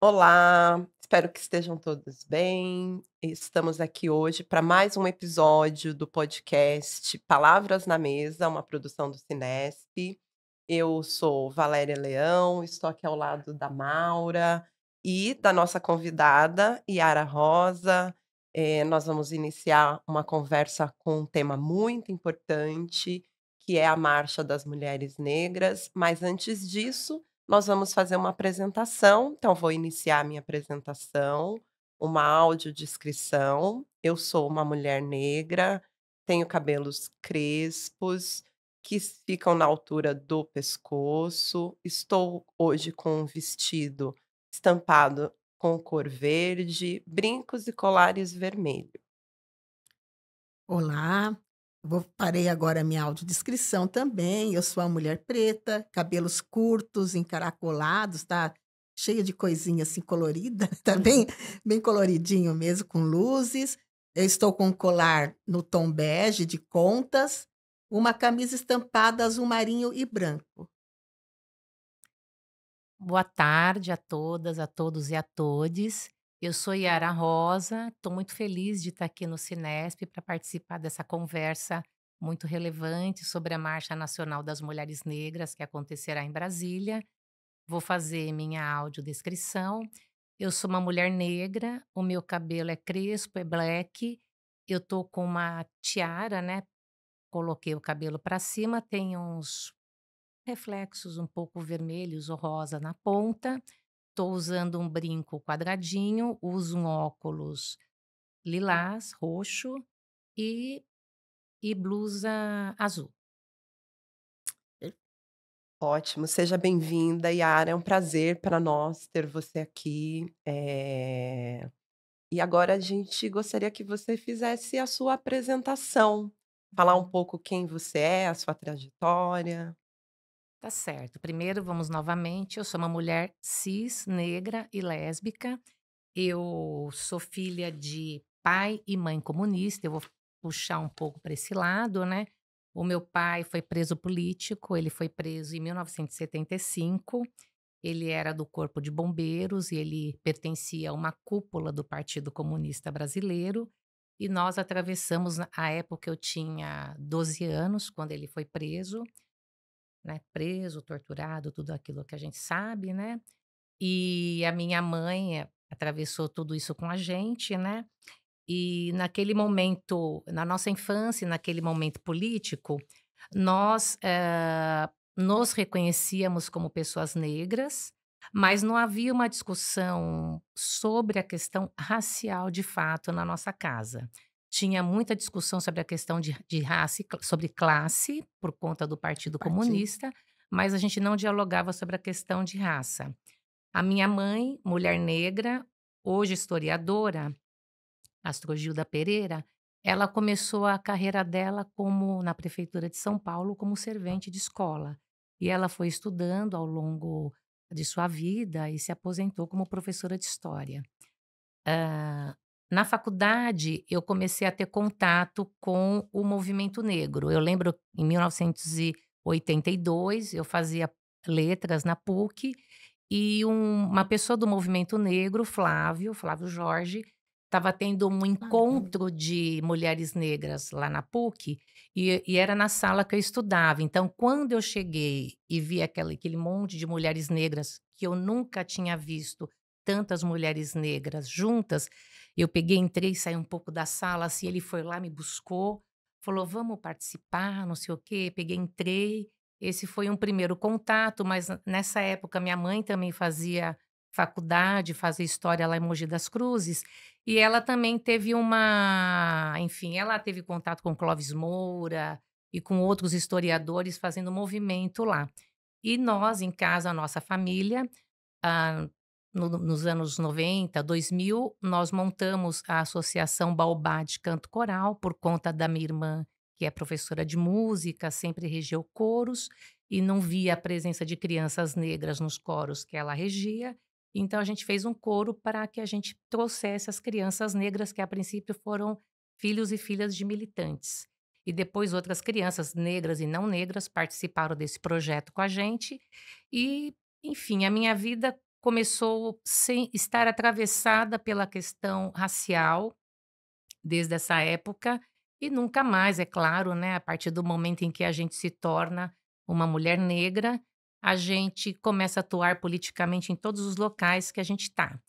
Olá, espero que estejam todos bem. Estamos aqui hoje para mais um episódio do podcast Palavras na Mesa, uma produção do Cinesp. Eu sou Valéria Leão, estou aqui ao lado da Maura e da nossa convidada, Yara Rosa. Nós vamos iniciar uma conversa com um tema muito importante, que é a Marcha das Mulheres Negras. Mas antes disso, nós vamos fazer uma apresentação, então vou iniciar a minha apresentação, uma audiodescrição. Eu sou uma mulher negra, tenho cabelos crespos, que ficam na altura do pescoço. Estou hoje com um vestido estampado com cor verde, brincos e colares vermelho. Olá, farei agora a minha audiodescrição também. Eu sou uma mulher preta, cabelos curtos, encaracolados, tá cheia de coisinha assim colorida, tá Uhum. bem coloridinho mesmo, com luzes. Eu estou com um colar no tom bege de contas, uma camisa estampada azul marinho e branco. Boa tarde a todas, a todos e a todes. Eu sou Yara Rosa, estou muito feliz de estar aqui no Cinesp para participar dessa conversa muito relevante sobre a Marcha Nacional das Mulheres Negras que acontecerá em Brasília. Vou fazer minha audiodescrição. Eu sou uma mulher negra, o meu cabelo é crespo, é black, eu tô com uma tiara, né? Coloquei o cabelo para cima, tem uns reflexos um pouco vermelhos ou rosa na ponta. Estou usando um brinco quadradinho, uso um óculos lilás, roxo e blusa azul. Ótimo, seja bem-vinda, Yara. É um prazer para nós ter você aqui. E agora a gente gostaria que você fizesse a sua apresentação, falar um Uhum. pouco quem você é, a sua trajetória. Tá certo. Primeiro, vamos novamente. Eu sou uma mulher cis, negra e lésbica. Eu sou filha de pai e mãe comunista. Eu vou puxar um pouco para esse lado, né? O meu pai foi preso político, ele foi preso em 1975. Ele era do Corpo de Bombeiros e ele pertencia a uma cúpula do Partido Comunista Brasileiro. E nós atravessamos, a época eu tinha 12 anos, quando ele foi preso, né? Preso, torturado, tudo aquilo que a gente sabe, né? E a minha mãe atravessou tudo isso com a gente, né? E naquele momento, na nossa infância, naquele momento político, nós, nos reconhecíamos como pessoas negras, mas não havia uma discussão sobre a questão racial de fato na nossa casa. Tinha muita discussão sobre a questão de raça, sobre classe, por conta do Partido Partido. Comunista, mas a gente não dialogava sobre a questão de raça. A minha mãe, mulher negra, hoje historiadora, Astrogilda Pereira, ela começou a carreira dela como na prefeitura de São Paulo como servente de escola. E ela foi estudando ao longo de sua vida e se aposentou como professora de história. Ah, na faculdade, eu comecei a ter contato com o movimento negro. Eu lembro em 1982, eu fazia letras na PUC e uma pessoa do movimento negro, Flávio Jorge, estava tendo um Flavinho. encontro de mulheres negras lá na PUC e era na sala que eu estudava. Então, quando eu cheguei e vi aquele monte de mulheres negras que eu nunca tinha visto tantas mulheres negras juntas, eu peguei, entrei, saí um pouco da sala, assim, ele foi lá, me buscou, falou: "Vamos participar, não sei o quê", peguei, entrei, esse foi um primeiro contato, mas nessa época minha mãe também fazia faculdade, fazia história lá em Mogi das Cruzes, e ela também teve enfim, ela teve contato com Clóvis Moura e com outros historiadores fazendo movimento lá. E nós em casa, a nossa família, ah, nos anos 90, 2000, nós montamos a Associação Baobá de Canto Coral, por conta da minha irmã, que é professora de música, sempre regeu coros e não via a presença de crianças negras nos coros que ela regia. Então a gente fez um coro para que a gente trouxesse as crianças negras que a princípio foram filhos e filhas de militantes. E depois outras crianças negras e não negras participaram desse projeto com a gente e enfim, a minha vida começou sem estar atravessada pela questão racial desde essa época e nunca mais, é claro, né, a partir do momento em que a gente se torna uma mulher negra, a gente começa a atuar politicamente em todos os locais que a gente está.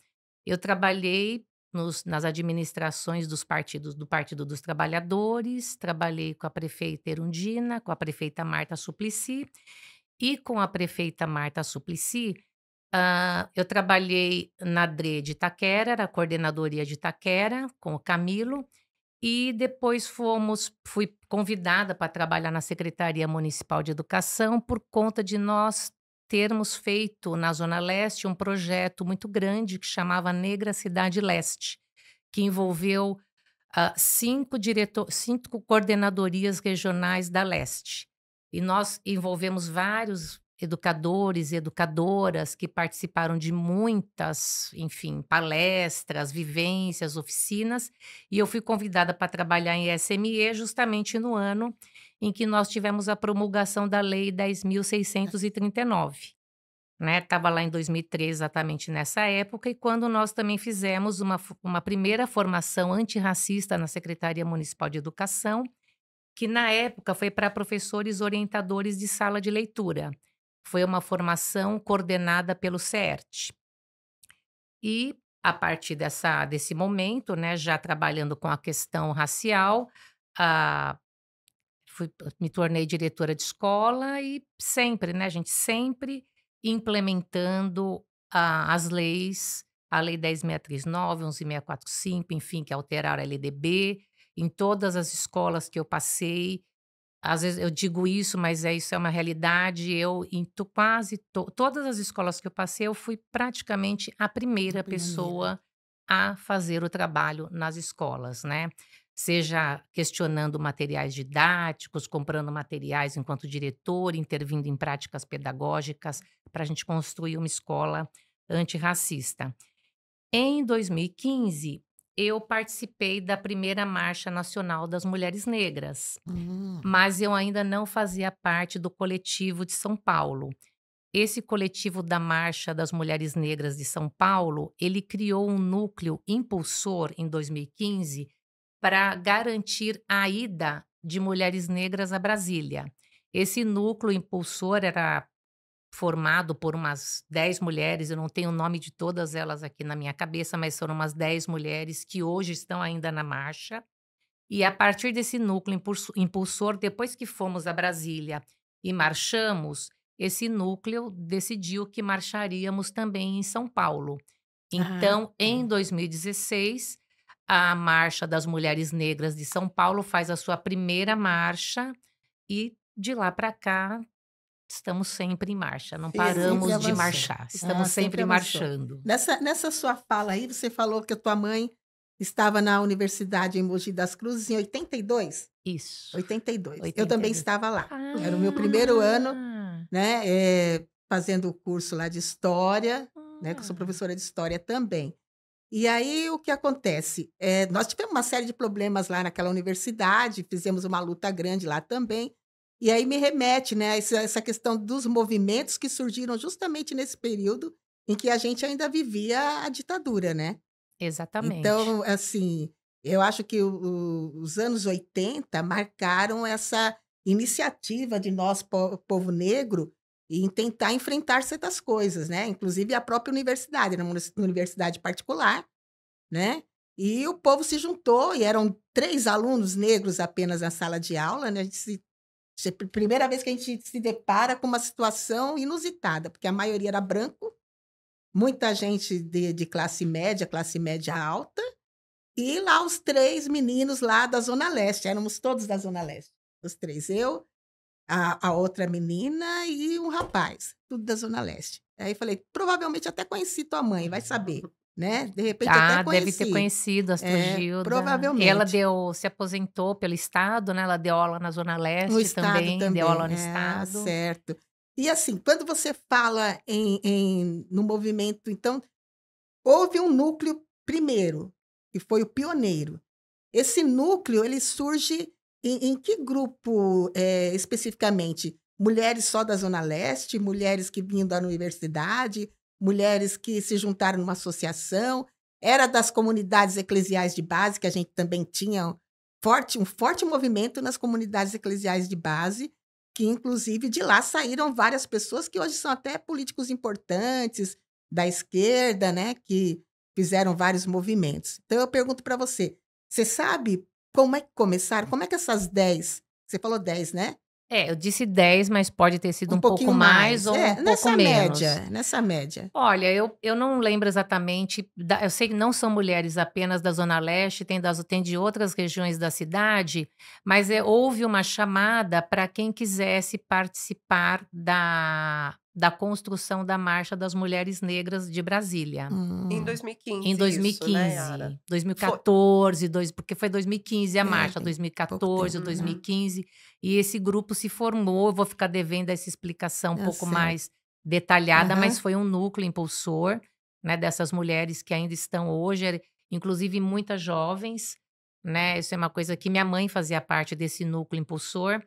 Eu trabalhei nas administrações dos partidos, do Partido dos Trabalhadores, trabalhei com a prefeita Erundina, com a prefeita Marta Suplicy, e com a prefeita Marta Suplicy, eu trabalhei na DRE de Itaquera, era a coordenadoria de Itaquera, com o Camilo, e depois fui convidada para trabalhar na Secretaria Municipal de Educação por conta de nós termos feito na Zona Leste um projeto muito grande que chamava Negra Cidade Leste, que envolveu 5 coordenadorias regionais da Leste. E nós envolvemos vários educadores e educadoras que participaram de muitas, enfim, palestras, vivências, oficinas, e eu fui convidada para trabalhar em SME justamente no ano em que nós tivemos a promulgação da Lei 10.639. Né? Estava lá em 2003, exatamente nessa época, e quando nós também fizemos uma primeira formação antirracista na Secretaria Municipal de Educação, que na época foi para professores orientadores de sala de leitura. Foi uma formação coordenada pelo CERT. E, a partir desse momento, né, já trabalhando com a questão racial, me tornei diretora de escola e sempre, né, a gente sempre implementando as leis, a Lei 10.639, 11.645, enfim, que alteraram a LDB, em todas as escolas que eu passei. Às vezes eu digo isso, mas isso é uma realidade. Eu, em todas as escolas que eu passei, eu fui praticamente a primeira pessoa a fazer o trabalho nas escolas, né? Seja questionando materiais didáticos, comprando materiais enquanto diretor, intervindo em práticas pedagógicas para a gente construir uma escola antirracista. Em 2015, eu participei da primeira Marcha Nacional das Mulheres Negras, mas eu ainda não fazia parte do coletivo de São Paulo. Esse coletivo da Marcha das Mulheres Negras de São Paulo, ele criou um núcleo impulsor em 2015 para garantir a ida de mulheres negras a Brasília. Esse núcleo impulsor era formado por umas 10 mulheres, eu não tenho o nome de todas elas aqui na minha cabeça, mas foram umas 10 mulheres que hoje estão ainda na marcha. E a partir desse núcleo impulsor, depois que fomos a Brasília e marchamos, esse núcleo decidiu que marcharíamos também em São Paulo. Então, em 2016, a Marcha das Mulheres Negras de São Paulo faz a sua primeira marcha e de lá para cá estamos sempre em marcha, não paramos de marchar, estamos sempre marchando. Nessa sua fala aí, você falou que a tua mãe estava na universidade em Mogi das Cruzes em 82? Isso. 82. Eu também estava lá. Era o meu primeiro ano, né, fazendo o curso lá de História, né, que eu sou professora de História também. E aí, o que acontece? Nós tivemos uma série de problemas lá naquela universidade, fizemos uma luta grande lá também, e aí me remete, né, essa questão dos movimentos que surgiram justamente nesse período em que a gente ainda vivia a ditadura, né? Exatamente. Então, assim, eu acho que os anos 80 marcaram essa iniciativa de nós, povo negro, em tentar enfrentar certas coisas, né? Inclusive a própria universidade, era uma universidade particular, né? E o povo se juntou, e eram 3 alunos negros apenas na sala de aula, né? Primeira vez que a gente se depara com uma situação inusitada, porque a maioria era branco, muita gente de classe média alta, e lá os 3 meninos lá da Zona Leste, éramos todos da Zona Leste, os 3, eu, a outra menina e um rapaz, tudo da Zona Leste. Aí falei, provavelmente até conheci tua mãe, vai saber, né? De repente até conheci. Deve ter conhecido a Astrogilda. Provavelmente. E ela se aposentou pelo Estado, né? Ela deu aula na Zona Leste também, deu aula no Estado. Certo. E assim, quando você fala no movimento, então, houve um núcleo primeiro, que foi o pioneiro. Esse núcleo, ele surge em que grupo especificamente? Mulheres só da Zona Leste, mulheres que vinham da universidade, mulheres que se juntaram numa associação, era das comunidades eclesiais de base, que a gente também tinha um forte movimento nas comunidades eclesiais de base, que inclusive de lá saíram várias pessoas que hoje são até políticos importantes da esquerda, né, que fizeram vários movimentos. Então eu pergunto para você, você sabe como é que começaram? Como é que essas 10, você falou 10, né? Eu disse 10, mas pode ter sido Um um pouco pouquinho mais mais. ou um pouco Nessa menos. média, nessa média. Olha, eu não lembro exatamente, eu sei que não são mulheres apenas da Zona Leste, tem de outras regiões da cidade, mas houve uma chamada para quem quisesse participar da construção da Marcha das Mulheres Negras de Brasília. Em Hum. 2015 Em isso, né, Yara? 2015, Foi 2014, porque foi 2015 a marcha, Tem pouco 2014, tempo, né? 2015, e esse grupo se formou. Eu vou ficar devendo essa explicação um pouco Certo. mais detalhada, mas Aham. foi um núcleo impulsor, né, dessas mulheres que ainda estão hoje, inclusive muitas jovens, né? Isso é uma coisa que minha mãe fazia parte desse núcleo impulsor.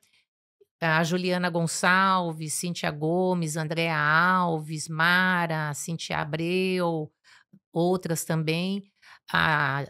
A Juliana Gonçalves, Cíntia Gomes, Andréa Alves, Mara, Cíntia Abreu, outras também. A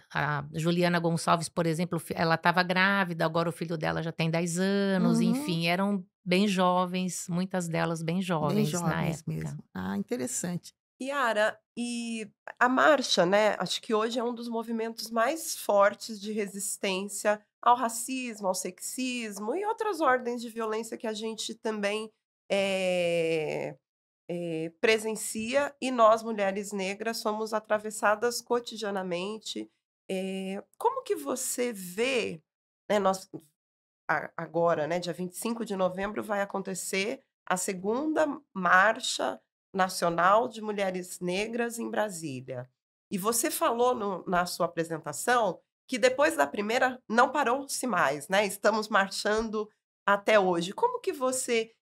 Juliana Gonçalves, por exemplo, ela estava grávida, agora o filho dela já tem 10 anos, Uhum. enfim, eram bem jovens, muitas delas bem Bem jovens na jovens época. mesmo. Ah, interessante. Yara, e a marcha, né, acho que hoje é um dos movimentos mais fortes de resistência ao racismo, ao sexismo e outras ordens de violência que a gente também eh, presencia e nós, mulheres negras, somos atravessadas cotidianamente. Como que você vê, né, nós agora, né, dia 25 de novembro, vai acontecer a segunda marcha nacional de mulheres negras em Brasília. E você falou na sua apresentação que depois da primeira não parou-se mais, né? Estamos marchando até hoje. Como que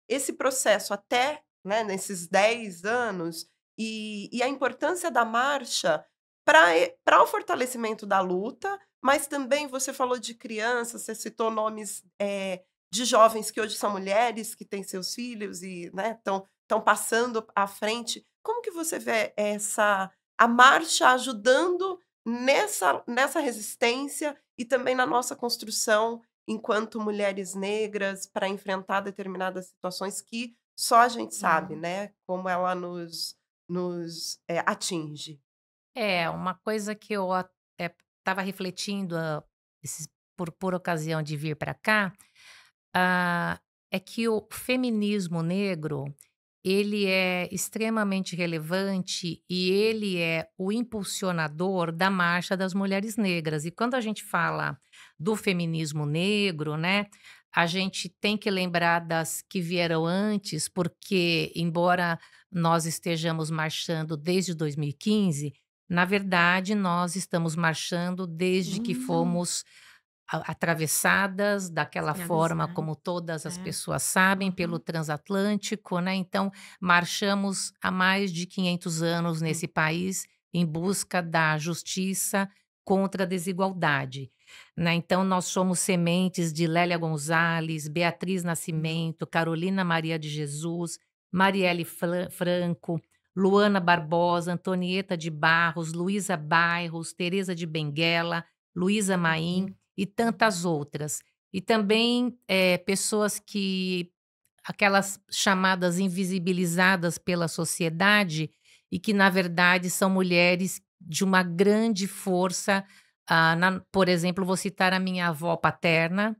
esse processo até, né, nesses 10 anos e a importância da marcha para o fortalecimento da luta, mas também você falou de crianças, você citou nomes, de jovens que hoje são mulheres, que têm seus filhos e, né, estão passando à frente. Como que você vê a marcha ajudando nessa resistência e também na nossa construção enquanto mulheres negras para enfrentar determinadas situações que só a gente sabe, Uhum. né, como ela nos atinge? Uma coisa que eu estava refletindo por ocasião de vir para cá, ah, é que o feminismo negro, ele é extremamente relevante e ele é o impulsionador da Marcha das Mulheres Negras. E quando a gente fala do feminismo negro, né, a gente tem que lembrar das que vieram antes, porque embora nós estejamos marchando desde 2015, na verdade nós estamos marchando desde que Hum. fomos atravessadas daquela forma Escravizado. como todas as É. pessoas sabem, pelo Uhum. transatlântico, né, então marchamos há mais de 500 anos Hum. nesse país em busca da justiça contra a desigualdade, né, então nós somos sementes de Lélia Gonzalez, Beatriz Hum. Nascimento, Carolina Maria de Jesus, Marielle Franco, Luana Barbosa, Antonieta de Barros, Luísa Bairros, Teresa de Benguela, Luísa Maim Uhum. e tantas outras. E também, pessoas aquelas chamadas invisibilizadas pela sociedade e que, na verdade, são mulheres de uma grande força. Por exemplo, vou citar a minha avó paterna,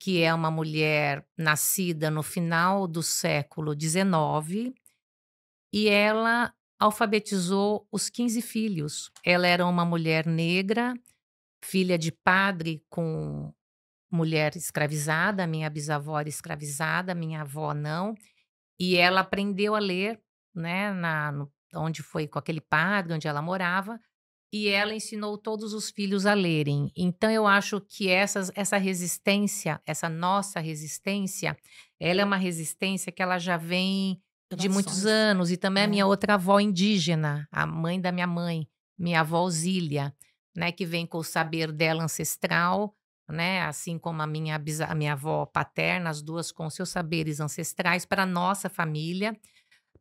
que é uma mulher nascida no final do século XIX, e ela alfabetizou os 15 filhos. Ela era uma mulher negra, filha de padre com mulher escravizada, minha bisavó era escravizada, minha avó não, e ela aprendeu a ler, né, onde foi com aquele padre, onde ela morava, e ela ensinou todos os filhos a lerem. Então eu acho que essa resistência, essa nossa resistência, ela é uma resistência que ela já vem de muitos Gerações. anos, e também a minha É. outra avó indígena, a mãe da minha mãe, minha avó Zília, né, que vem com o saber dela ancestral, né, assim como a minha avó paterna, as duas com seus saberes ancestrais para a nossa família,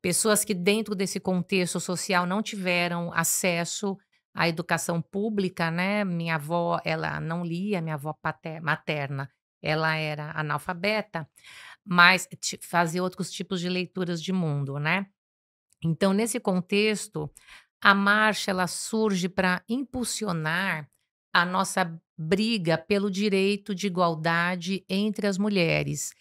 pessoas que dentro desse contexto social não tiveram acesso à educação pública, né. Minha avó, ela não lia, minha avó materna, ela era analfabeta, mas fazia outros tipos de leituras de mundo, né. Então, nesse contexto, a marcha ela surge para impulsionar a nossa briga pelo direito de igualdade entre as mulheres.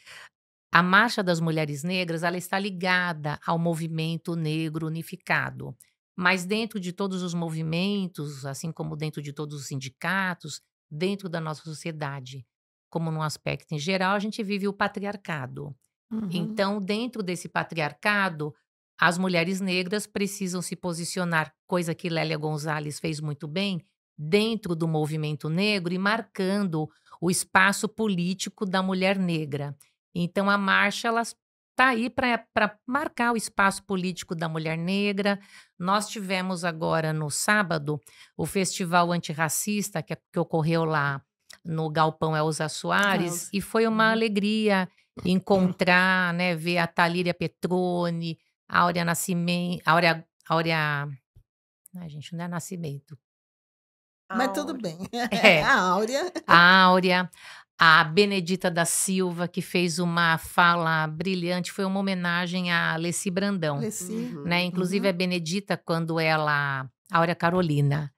A Marcha das Mulheres Negras, ela está ligada ao movimento negro unificado, mas dentro de todos os movimentos, assim como dentro de todos os sindicatos, dentro da nossa sociedade, como num aspecto em geral, a gente vive o patriarcado. Uhum. Então, dentro desse patriarcado, as mulheres negras precisam se posicionar, coisa que Lélia Gonzalez fez muito bem, dentro do movimento negro e marcando o espaço político da mulher negra. Então, a marcha ela está aí para marcar o espaço político da mulher negra. Nós tivemos agora no sábado o Festival Antirracista, que ocorreu lá no Galpão Elza Soares, Elza. e foi uma Uhum. alegria encontrar, né, ver a Thalíria Petrone, a Áurea Nascimento, Áurea, ai gente, não é Nascimento, Mas tudo Áurea. bem. é, A Áurea. a Áurea, a Benedita da Silva, que fez uma fala brilhante, foi uma homenagem a Alessi Brandão, Alessi. né, Uhum. inclusive a Uhum. Benedita quando ela Áurea Carolina,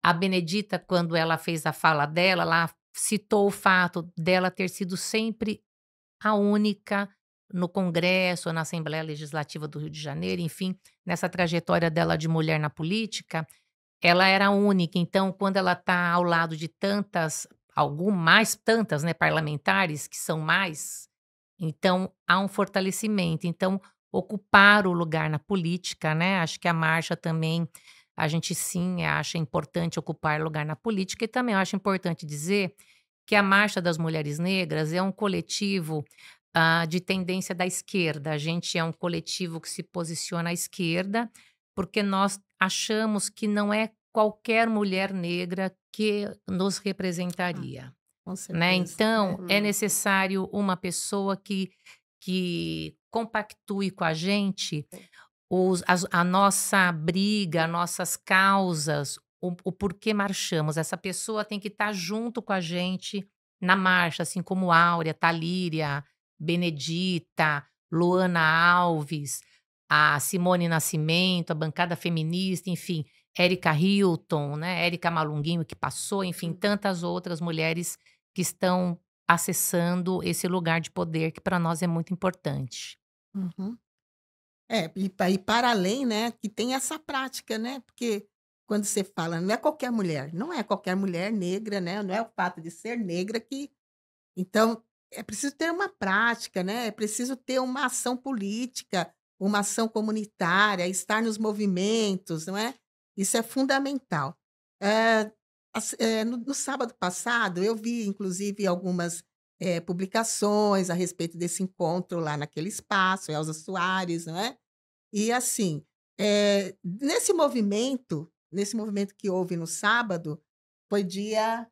a Benedita quando ela fez a fala dela, ela citou o fato dela ter sido sempre a única no Congresso, na Assembleia Legislativa do Rio de Janeiro, enfim, nessa trajetória dela de mulher na política, ela era a única. Então, quando ela está ao lado de tantas, né, parlamentares, que são mais, então há um fortalecimento. Então, ocupar o lugar na política, né? Acho que a marcha também, a gente sim acha importante ocupar lugar na política, e também eu acho importante dizer que a Marcha das Mulheres Negras é um coletivo de tendência da esquerda. A gente é um coletivo que se posiciona à esquerda, porque nós achamos que não é qualquer mulher negra que nos Ah, representaria, com né. certeza. Então, É. é Uhum. necessário uma pessoa que compactue com a gente a nossa briga, as nossas causas, o porquê marchamos. Essa pessoa tem que estar junto com a gente na marcha, assim como Áurea, Talíria, Benedita, Luana Alves, a Simone Nascimento, a bancada feminista, enfim, Érica Hilton, né, Érica Malunguinho que passou, enfim, Uhum. tantas outras mulheres que estão acessando esse lugar de poder que para nós é muito importante. Uhum. É, e para além, né, que tem essa prática, né, porque quando você fala não é qualquer mulher, não é qualquer mulher negra, né, não é o fato de ser negra que então, é preciso ter uma prática, né, é preciso ter uma ação política, uma ação comunitária, estar nos movimentos, não é? Isso é fundamental. No sábado passado, eu vi inclusive algumas, publicações a respeito desse encontro lá naquele espaço, Elza Soares, não é? E assim, nesse movimento que houve no sábado, foi dia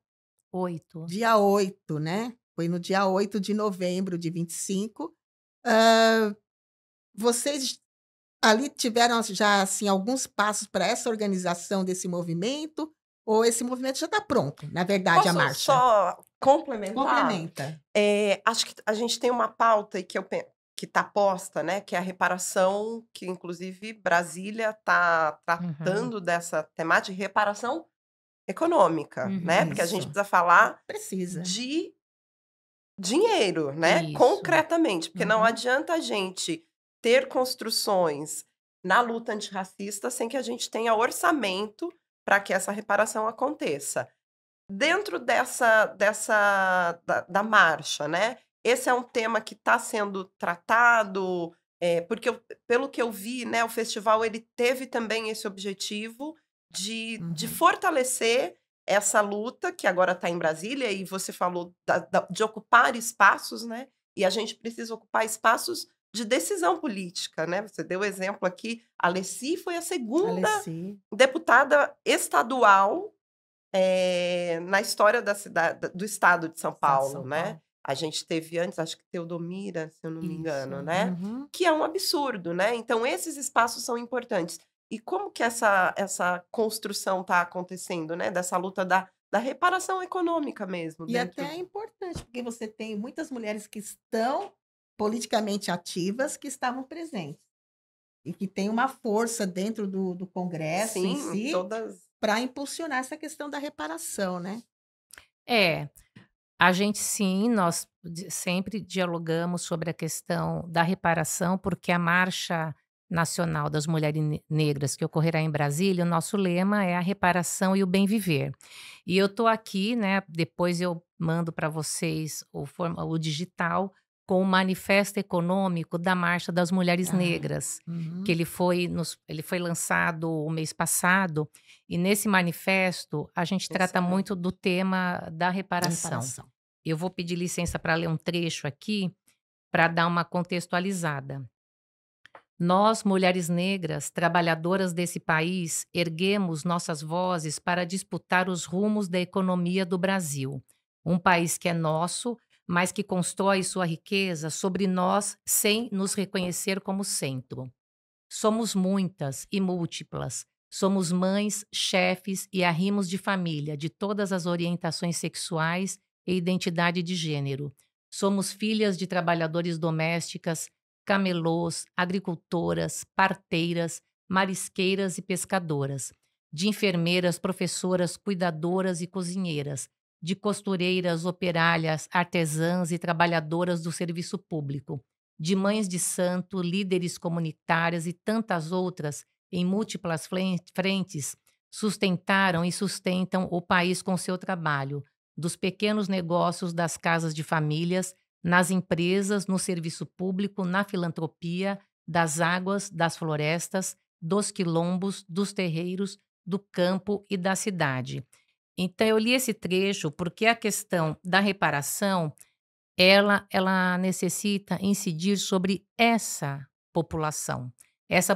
8. Dia 8, né, foi no dia 8 de novembro de 25. Hã, vocês ali tiveram já, assim, alguns passos para essa organização desse movimento, ou esse movimento já está pronto, na verdade, a Posso marcha? só complementar? Complementa. Acho que a gente tem uma pauta aí que está posta, né, que é a reparação, que inclusive Brasília está Uhum, tratando dessa temática de reparação econômica, né, uhum. porque a gente Isso, precisa falar precisa. de dinheiro, né, Isso. concretamente, porque não Uhum, adianta a gente ter construções na luta antirracista sem que a gente tenha orçamento para que essa reparação aconteça. Dentro da marcha, né, esse é um tema que está sendo tratado, porque pelo que eu vi, né, o festival ele teve também esse objetivo de uhum. fortalecer essa luta que agora está em Brasília, e você falou de ocupar espaços, né, e a gente precisa ocupar espaços de decisão política, né, você deu exemplo aqui, a Alessi foi a segunda Alessi. deputada estadual na história do estado de São Estado de Paulo, São né. Paulo. A gente teve antes, acho que Teodomira, se eu não me engano, Isso. né? Uhum. Que é um absurdo, né? Então, esses espaços são importantes. E como que essa construção está acontecendo, né? Dessa luta da reparação econômica mesmo E dentro até é importante, porque você tem muitas mulheres que estão politicamente ativas, que estavam presentes. E que têm uma força dentro do Congresso em sim, si, todas para impulsionar essa questão da reparação, né. É, a gente sim, nós sempre dialogamos sobre a questão da reparação, porque a Marcha Nacional das Mulheres Negras, que ocorrerá em Brasília, o nosso lema é a reparação e o bem viver. E eu estou aqui, né? Depois eu mando para vocês o digital com o manifesto econômico da Marcha das Mulheres Ah, Negras, que uhum. ele foi lançado o mês passado, e nesse manifesto a gente trata excelente. muito do tema da Da reparação. reparação. Eu vou pedir licença para ler um trecho aqui, para dar uma contextualizada. Nós, mulheres negras, trabalhadoras desse país, erguemos nossas vozes para disputar os rumos da economia do Brasil. Um país que é nosso, mas que constrói sua riqueza sobre nós sem nos reconhecer como centro. Somos muitas e múltiplas. Somos mães, chefes e arrimos de família de todas as orientações sexuais e identidade de gênero. Somos filhas de trabalhadores domésticas, camelôs, agricultoras, parteiras, marisqueiras e pescadoras, de enfermeiras, professoras, cuidadoras e cozinheiras, de costureiras, operárias, artesãs e trabalhadoras do serviço público, de mães de santo, líderes comunitárias e tantas outras em múltiplas frentes, sustentaram e sustentam o país com seu trabalho, dos pequenos negócios das casas de famílias, nas empresas, no serviço público, na filantropia, das águas, das florestas, dos quilombos, dos terreiros, do campo e da cidade. Então, eu li esse trecho porque a questão da reparação ela necessita incidir sobre essa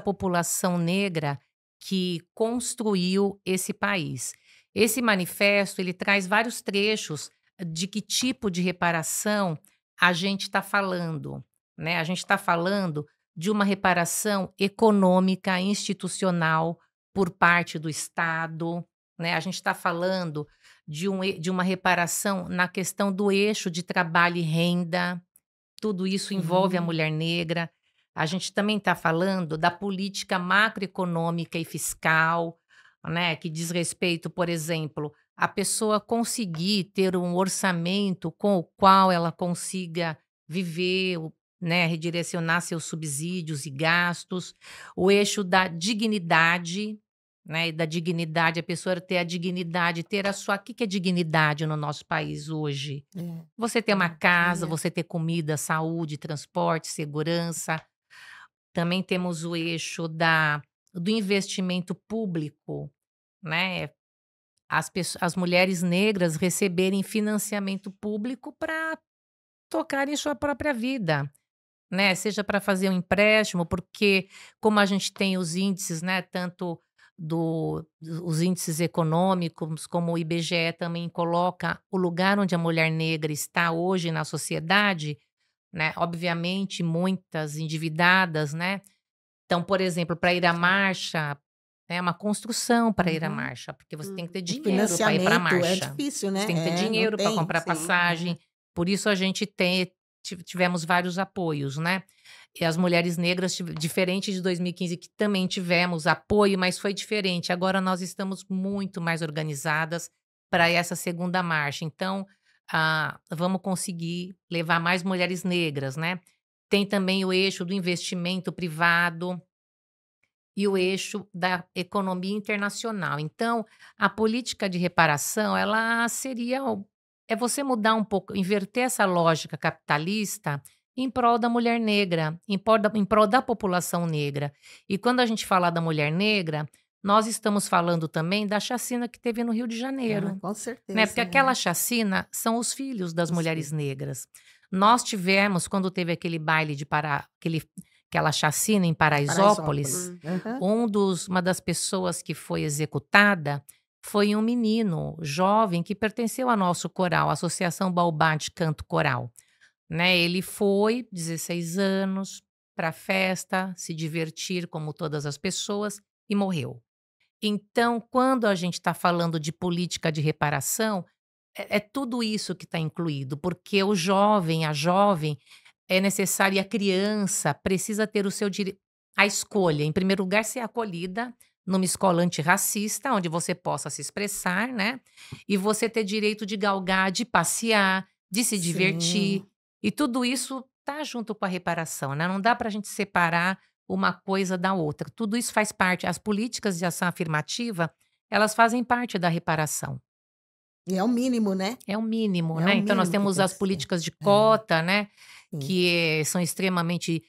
população negra que construiu esse país. Esse manifesto, ele traz vários trechos de que tipo de reparação a gente está falando, né? A gente está falando de uma reparação econômica, institucional, por parte do Estado, né? A gente está falando de uma reparação na questão do eixo de trabalho e renda, tudo isso envolve a Sim. mulher negra. A gente também está falando da política macroeconômica e fiscal, né, que diz respeito, por exemplo, a pessoa conseguir ter um orçamento com o qual ela consiga viver, né, redirecionar seus subsídios e gastos, o eixo da dignidade, né, e da dignidade, a pessoa ter a dignidade, ter a sua. O que que é dignidade no nosso país hoje? É, Você ter uma casa, moradia. você ter comida, saúde, transporte, segurança. Também temos o eixo do investimento público, né? As mulheres negras receberem financiamento público para tocarem sua própria vida, né? Seja para fazer um empréstimo, porque como a gente tem os índices, né? Tanto os índices econômicos, como o IBGE também coloca o lugar onde a mulher negra está hoje na sociedade, né? Obviamente, muitas endividadas, né? Então, por exemplo, para ir à marcha, é uma construção para ir à Uhum. marcha, porque você tem que Uhum. ter O dinheiro para ir para a financiamento é marcha. difícil, Você tem que ter né. É, não dinheiro para tem. comprar Sim. passagem. É. Por isso a gente tivemos vários apoios, né? E as mulheres negras, diferente de 2015, que também tivemos apoio, mas foi diferente. Agora nós estamos muito mais organizadas para essa segunda marcha. Então, vamos conseguir levar mais mulheres negras, né? Tem também o eixo do investimento privado e o eixo da economia internacional. Então, a política de reparação, ela seria é você mudar um pouco, inverter essa lógica capitalista em prol da mulher negra, em prol da população negra. E quando a gente fala da mulher negra, nós estamos falando também da chacina que teve no Rio de Ah, Janeiro, com né? Porque certeza, aquela né. chacina são os filhos das Os mulheres filhos. negras. Nós tivemos, quando teve aquele baile de aquela chacina em Paraisópolis, Paraisópolis. Hum. Aham. uma das pessoas que foi executada foi um menino jovem que pertenceu ao nosso coral, a Associação Baobá de Canto Coral, né? Ele foi, 16 anos, para a festa, se divertir como todas as pessoas e morreu. Então, quando a gente está falando de política de reparação, é tudo isso que está incluído, porque o jovem, a jovem, é necessário e a criança precisa ter o seu direito, a escolha, em primeiro lugar, ser acolhida numa escola antirracista, onde você possa se expressar, né? E você ter direito de galgar, de passear, de se divertir. Sim. E tudo isso tá junto com a reparação, né? Não dá para a gente separar uma coisa da outra. Tudo isso faz parte. As políticas de ação afirmativa, elas fazem parte da reparação. E é o mínimo, né? É o mínimo, É né? o Então, nós mínimo que temos tem as que ser. políticas de É, cota, né? sim. Que são extremamente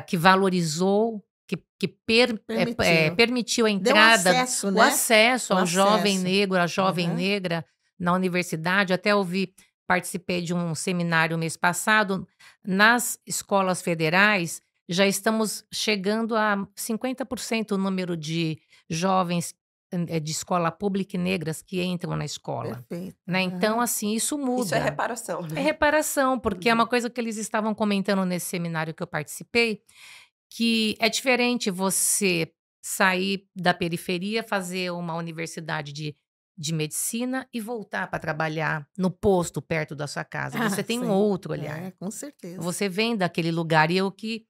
que valorizou, Permitiu. permitiu a Deu entrada, acesso, o né? acesso O ao jovem acesso. negro, à jovem Aham. negra na universidade. Até participei de um seminário mês passado. Nas escolas federais, já estamos chegando a 50% o número de jovens de escola pública e negras que entram na escola. Perfeito. Né? Então, Aham. assim, isso Isso é muda. reparação, É né? reparação, porque é uma Uhum. coisa que eles estavam comentando nesse seminário que eu participei, que é diferente você sair da periferia, fazer uma universidade de medicina e voltar para trabalhar no posto perto da sua casa. Você Ah, tem um sim. outro olhar. É, com certeza. Você vem daquele lugar. E o que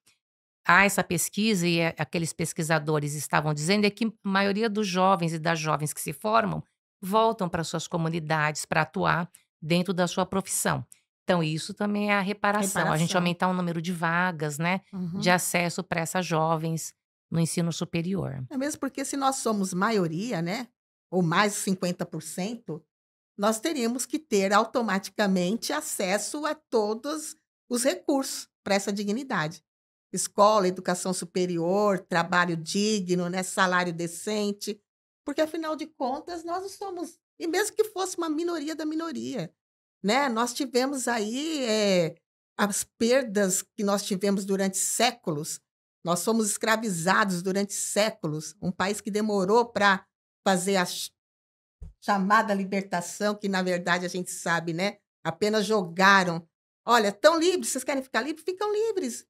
há essa pesquisa e aqueles pesquisadores estavam dizendo é que a maioria dos jovens e das jovens que se formam voltam para suas comunidades para atuar dentro da sua profissão. Então, isso também é a reparação, a gente Reparação. aumentar o número de vagas, né, de Uhum. acesso para essas jovens no ensino superior. É mesmo porque se nós somos maioria, né? Ou mais de 50%, nós teríamos que ter automaticamente acesso a todos os recursos para essa dignidade. Escola, educação superior, trabalho digno, né, salário decente, porque afinal de contas nós não somos, e mesmo que fosse uma minoria da minoria, né, nós tivemos aí as perdas que nós tivemos durante séculos, nós fomos escravizados durante séculos, um país que demorou para fazer a chamada libertação, que na verdade a gente sabe, né? Apenas jogaram. Olha, estão livres, vocês querem ficar livres? Ficam livres.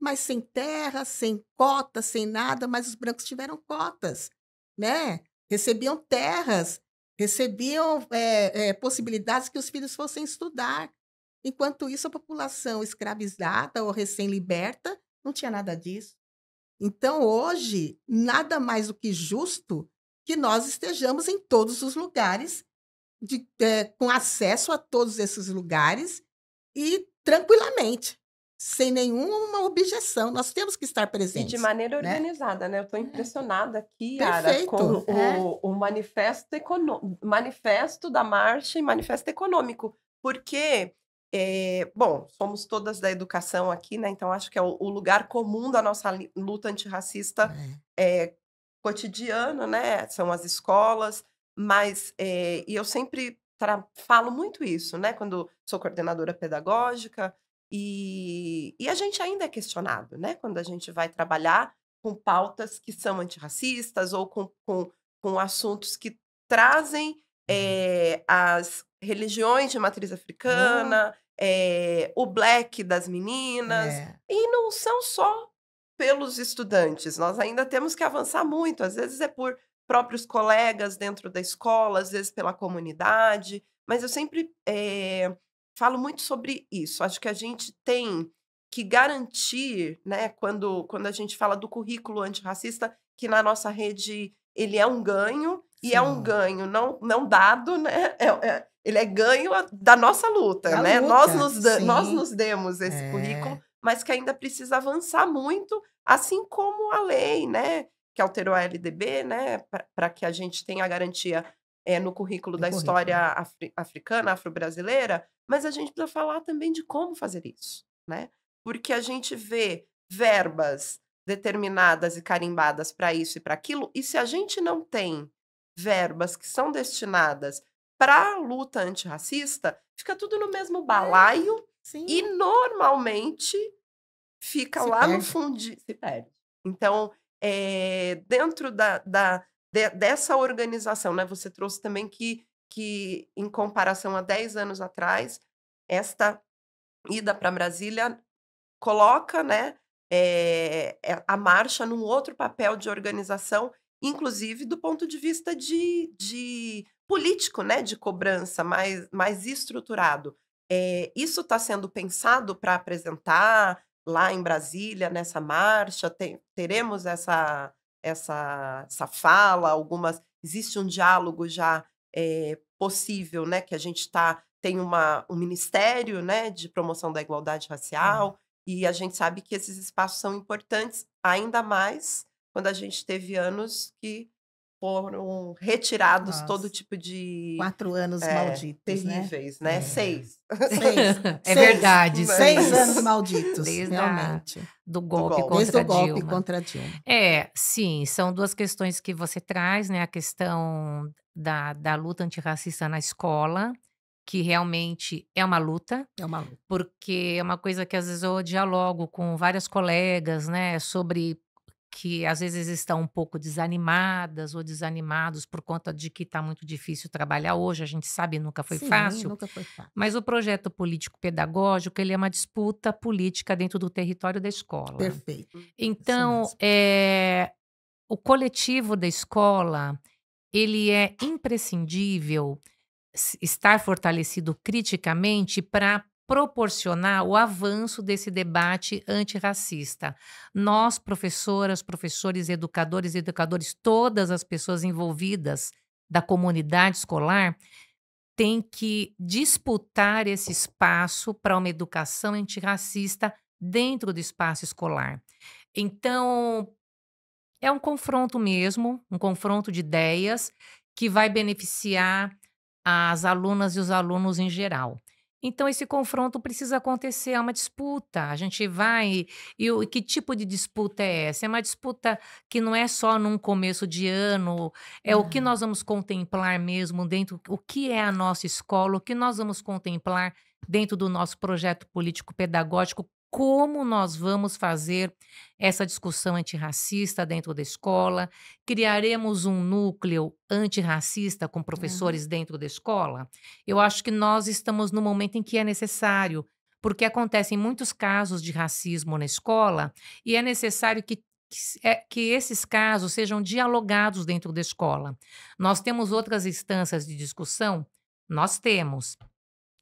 Mas sem terra, sem cotas, sem nada, mas os brancos tiveram cotas, né? Recebiam terras, recebiam possibilidades que os filhos fossem estudar. Enquanto isso, a população escravizada ou recém-liberta não tinha nada disso. Então, hoje, nada mais do que justo que nós estejamos em todos os lugares, com acesso a todos esses lugares e tranquilamente, sem nenhuma objeção. Nós temos que estar E de presentes, maneira né? organizada, né? Eu estou impressionada aqui, Yara, com Perfeito. o manifesto da marcha e manifesto econômico, porque, bom, somos todas da educação aqui, né? Então acho que é o lugar comum da nossa luta antirracista cotidiano, né? São as escolas, mas e eu sempre falo muito isso, né? Quando sou coordenadora pedagógica. E a gente ainda é questionado, né? Quando a gente vai trabalhar com pautas que são antirracistas ou com assuntos que trazem as religiões de matriz Oh, africana, o black das meninas, é. e não são só pelos estudantes, nós ainda temos que avançar muito, às vezes é por próprios colegas dentro da escola, às vezes pela comunidade, mas eu sempre falo muito sobre isso. Acho que a gente tem que garantir, né, quando a gente fala do currículo antirracista, que na nossa rede ele é um ganho, e é um Sim. ganho não dado, né? Ele é ganho da nossa luta, Da né? Nós luta, nós sim. nos demos esse currículo, É. mas que ainda precisa avançar muito, assim como a lei, né? Que alterou a LDB, né? Para que a gente tenha a garantia no currículo Do da história currículo. africana, afro-brasileira, mas a gente precisa falar também de como fazer isso, né? Porque a gente vê verbas determinadas e carimbadas para isso e para aquilo, e se a gente não tem verbas que são destinadas para a luta antirracista, fica tudo no mesmo balaio e Sim, normalmente fica se lá no perde. fundo, se perde. Então, dentro dessa organização, né? Você trouxe também que, em comparação a 10 anos atrás, esta ida para Brasília coloca, né, a marcha num outro papel de organização, inclusive do ponto de vista de político, né, de cobrança mais estruturado. Isso está sendo pensado para apresentar lá em Brasília, nessa marcha? Teremos essa fala, existe um diálogo já, possível, né, que a gente tem um ministério, né, de promoção da igualdade É. racial, e a gente sabe que esses espaços são importantes, ainda mais quando a gente teve anos que foram retirados todo Nossa, tipo de 4 anos malditos, né? terríveis, né, É. 6, 6, É 6, verdade, né, 6 anos 6. malditos, Desde realmente. do do golpe golpe. Desde o contra golpe Dilma. contra a Dilma. Sim, são 2 questões que você traz, né, a questão da luta antirracista na escola, que realmente é uma luta, É uma luta. porque é uma coisa que às vezes eu dialogo com várias colegas, né, sobre que às vezes estão um pouco desanimadas ou desanimados por conta de que está muito difícil trabalhar hoje, a gente sabe, nunca foi Sim, fácil, nunca foi fácil. mas o projeto político-pedagógico, ele é uma disputa política dentro do território da escola. Perfeito, isso Então, mesmo. o coletivo da escola, ele é imprescindível estar fortalecido criticamente para proporcionar o avanço desse debate antirracista. Nós, professoras, professores, educadores, todas as pessoas envolvidas da comunidade escolar, tem que disputar esse espaço para uma educação antirracista dentro do espaço escolar. Então, é um confronto mesmo, um confronto de ideias que vai beneficiar as alunas e os alunos em geral. Então esse confronto precisa acontecer, é uma disputa. A gente vai e que tipo de disputa é essa? É uma disputa que não é só num começo de ano, é o que Não. nós vamos contemplar mesmo dentro, o que é a nossa escola, o que nós vamos contemplar dentro do nosso projeto político pedagógico, como nós vamos fazer essa discussão antirracista dentro da escola. Criaremos um núcleo antirracista com Uhum. professores dentro da escola? Eu acho que nós estamos no momento em que é necessário, porque acontecem muitos casos de racismo na escola e é necessário que esses casos sejam dialogados dentro da escola. Nós temos outras instâncias de discussão? Nós temos.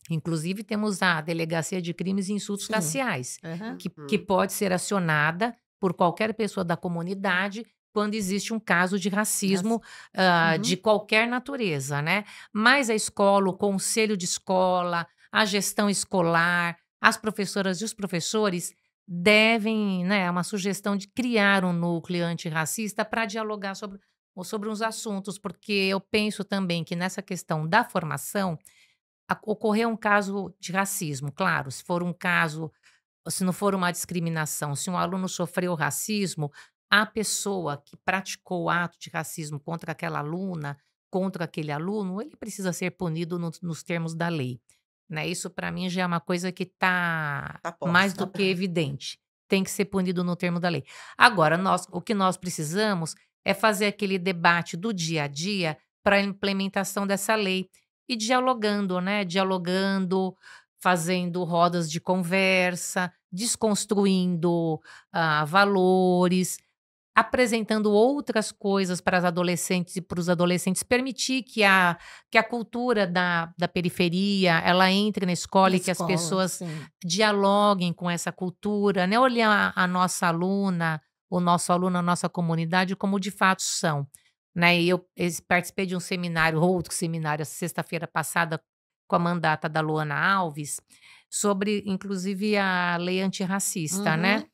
Inclusive, temos a Delegacia de Crimes e Insultos Sim. Raciais, Aham. que pode ser acionada por qualquer pessoa da comunidade quando existe um caso de Raci racismo, de Uhum. qualquer natureza, né? Mas a escola, o conselho de escola, a gestão escolar, as professoras e os professores devem, né, é uma sugestão de criar um núcleo antirracista para dialogar sobre uns assuntos, porque eu penso também que nessa questão da formação, ocorreu um caso de racismo, claro, se for um caso, se não for uma discriminação, se um aluno sofreu racismo, a pessoa que praticou o ato de racismo contra aquela aluna, contra aquele aluno, ele precisa ser punido nos termos da lei, né? Isso para mim já é uma coisa que está Tá mais posta. do que evidente. Tem que ser punido no termo da lei. Agora, o que nós precisamos é fazer aquele debate do dia a dia para a implementação dessa lei e dialogando, né? Dialogando, fazendo rodas de conversa, desconstruindo valores, apresentando outras coisas para as adolescentes e para os adolescentes, permitir que a cultura da periferia ela entre na Na escola e que as escola, pessoas sim. dialoguem com essa cultura, né? Olhar a nossa aluna, o nosso aluno, a nossa comunidade como de fato são. Né? E eu participei de um seminário, outro seminário, sexta-feira passada, com a mandata da Luana Alves, sobre, inclusive, a lei antirracista, né? Uhum.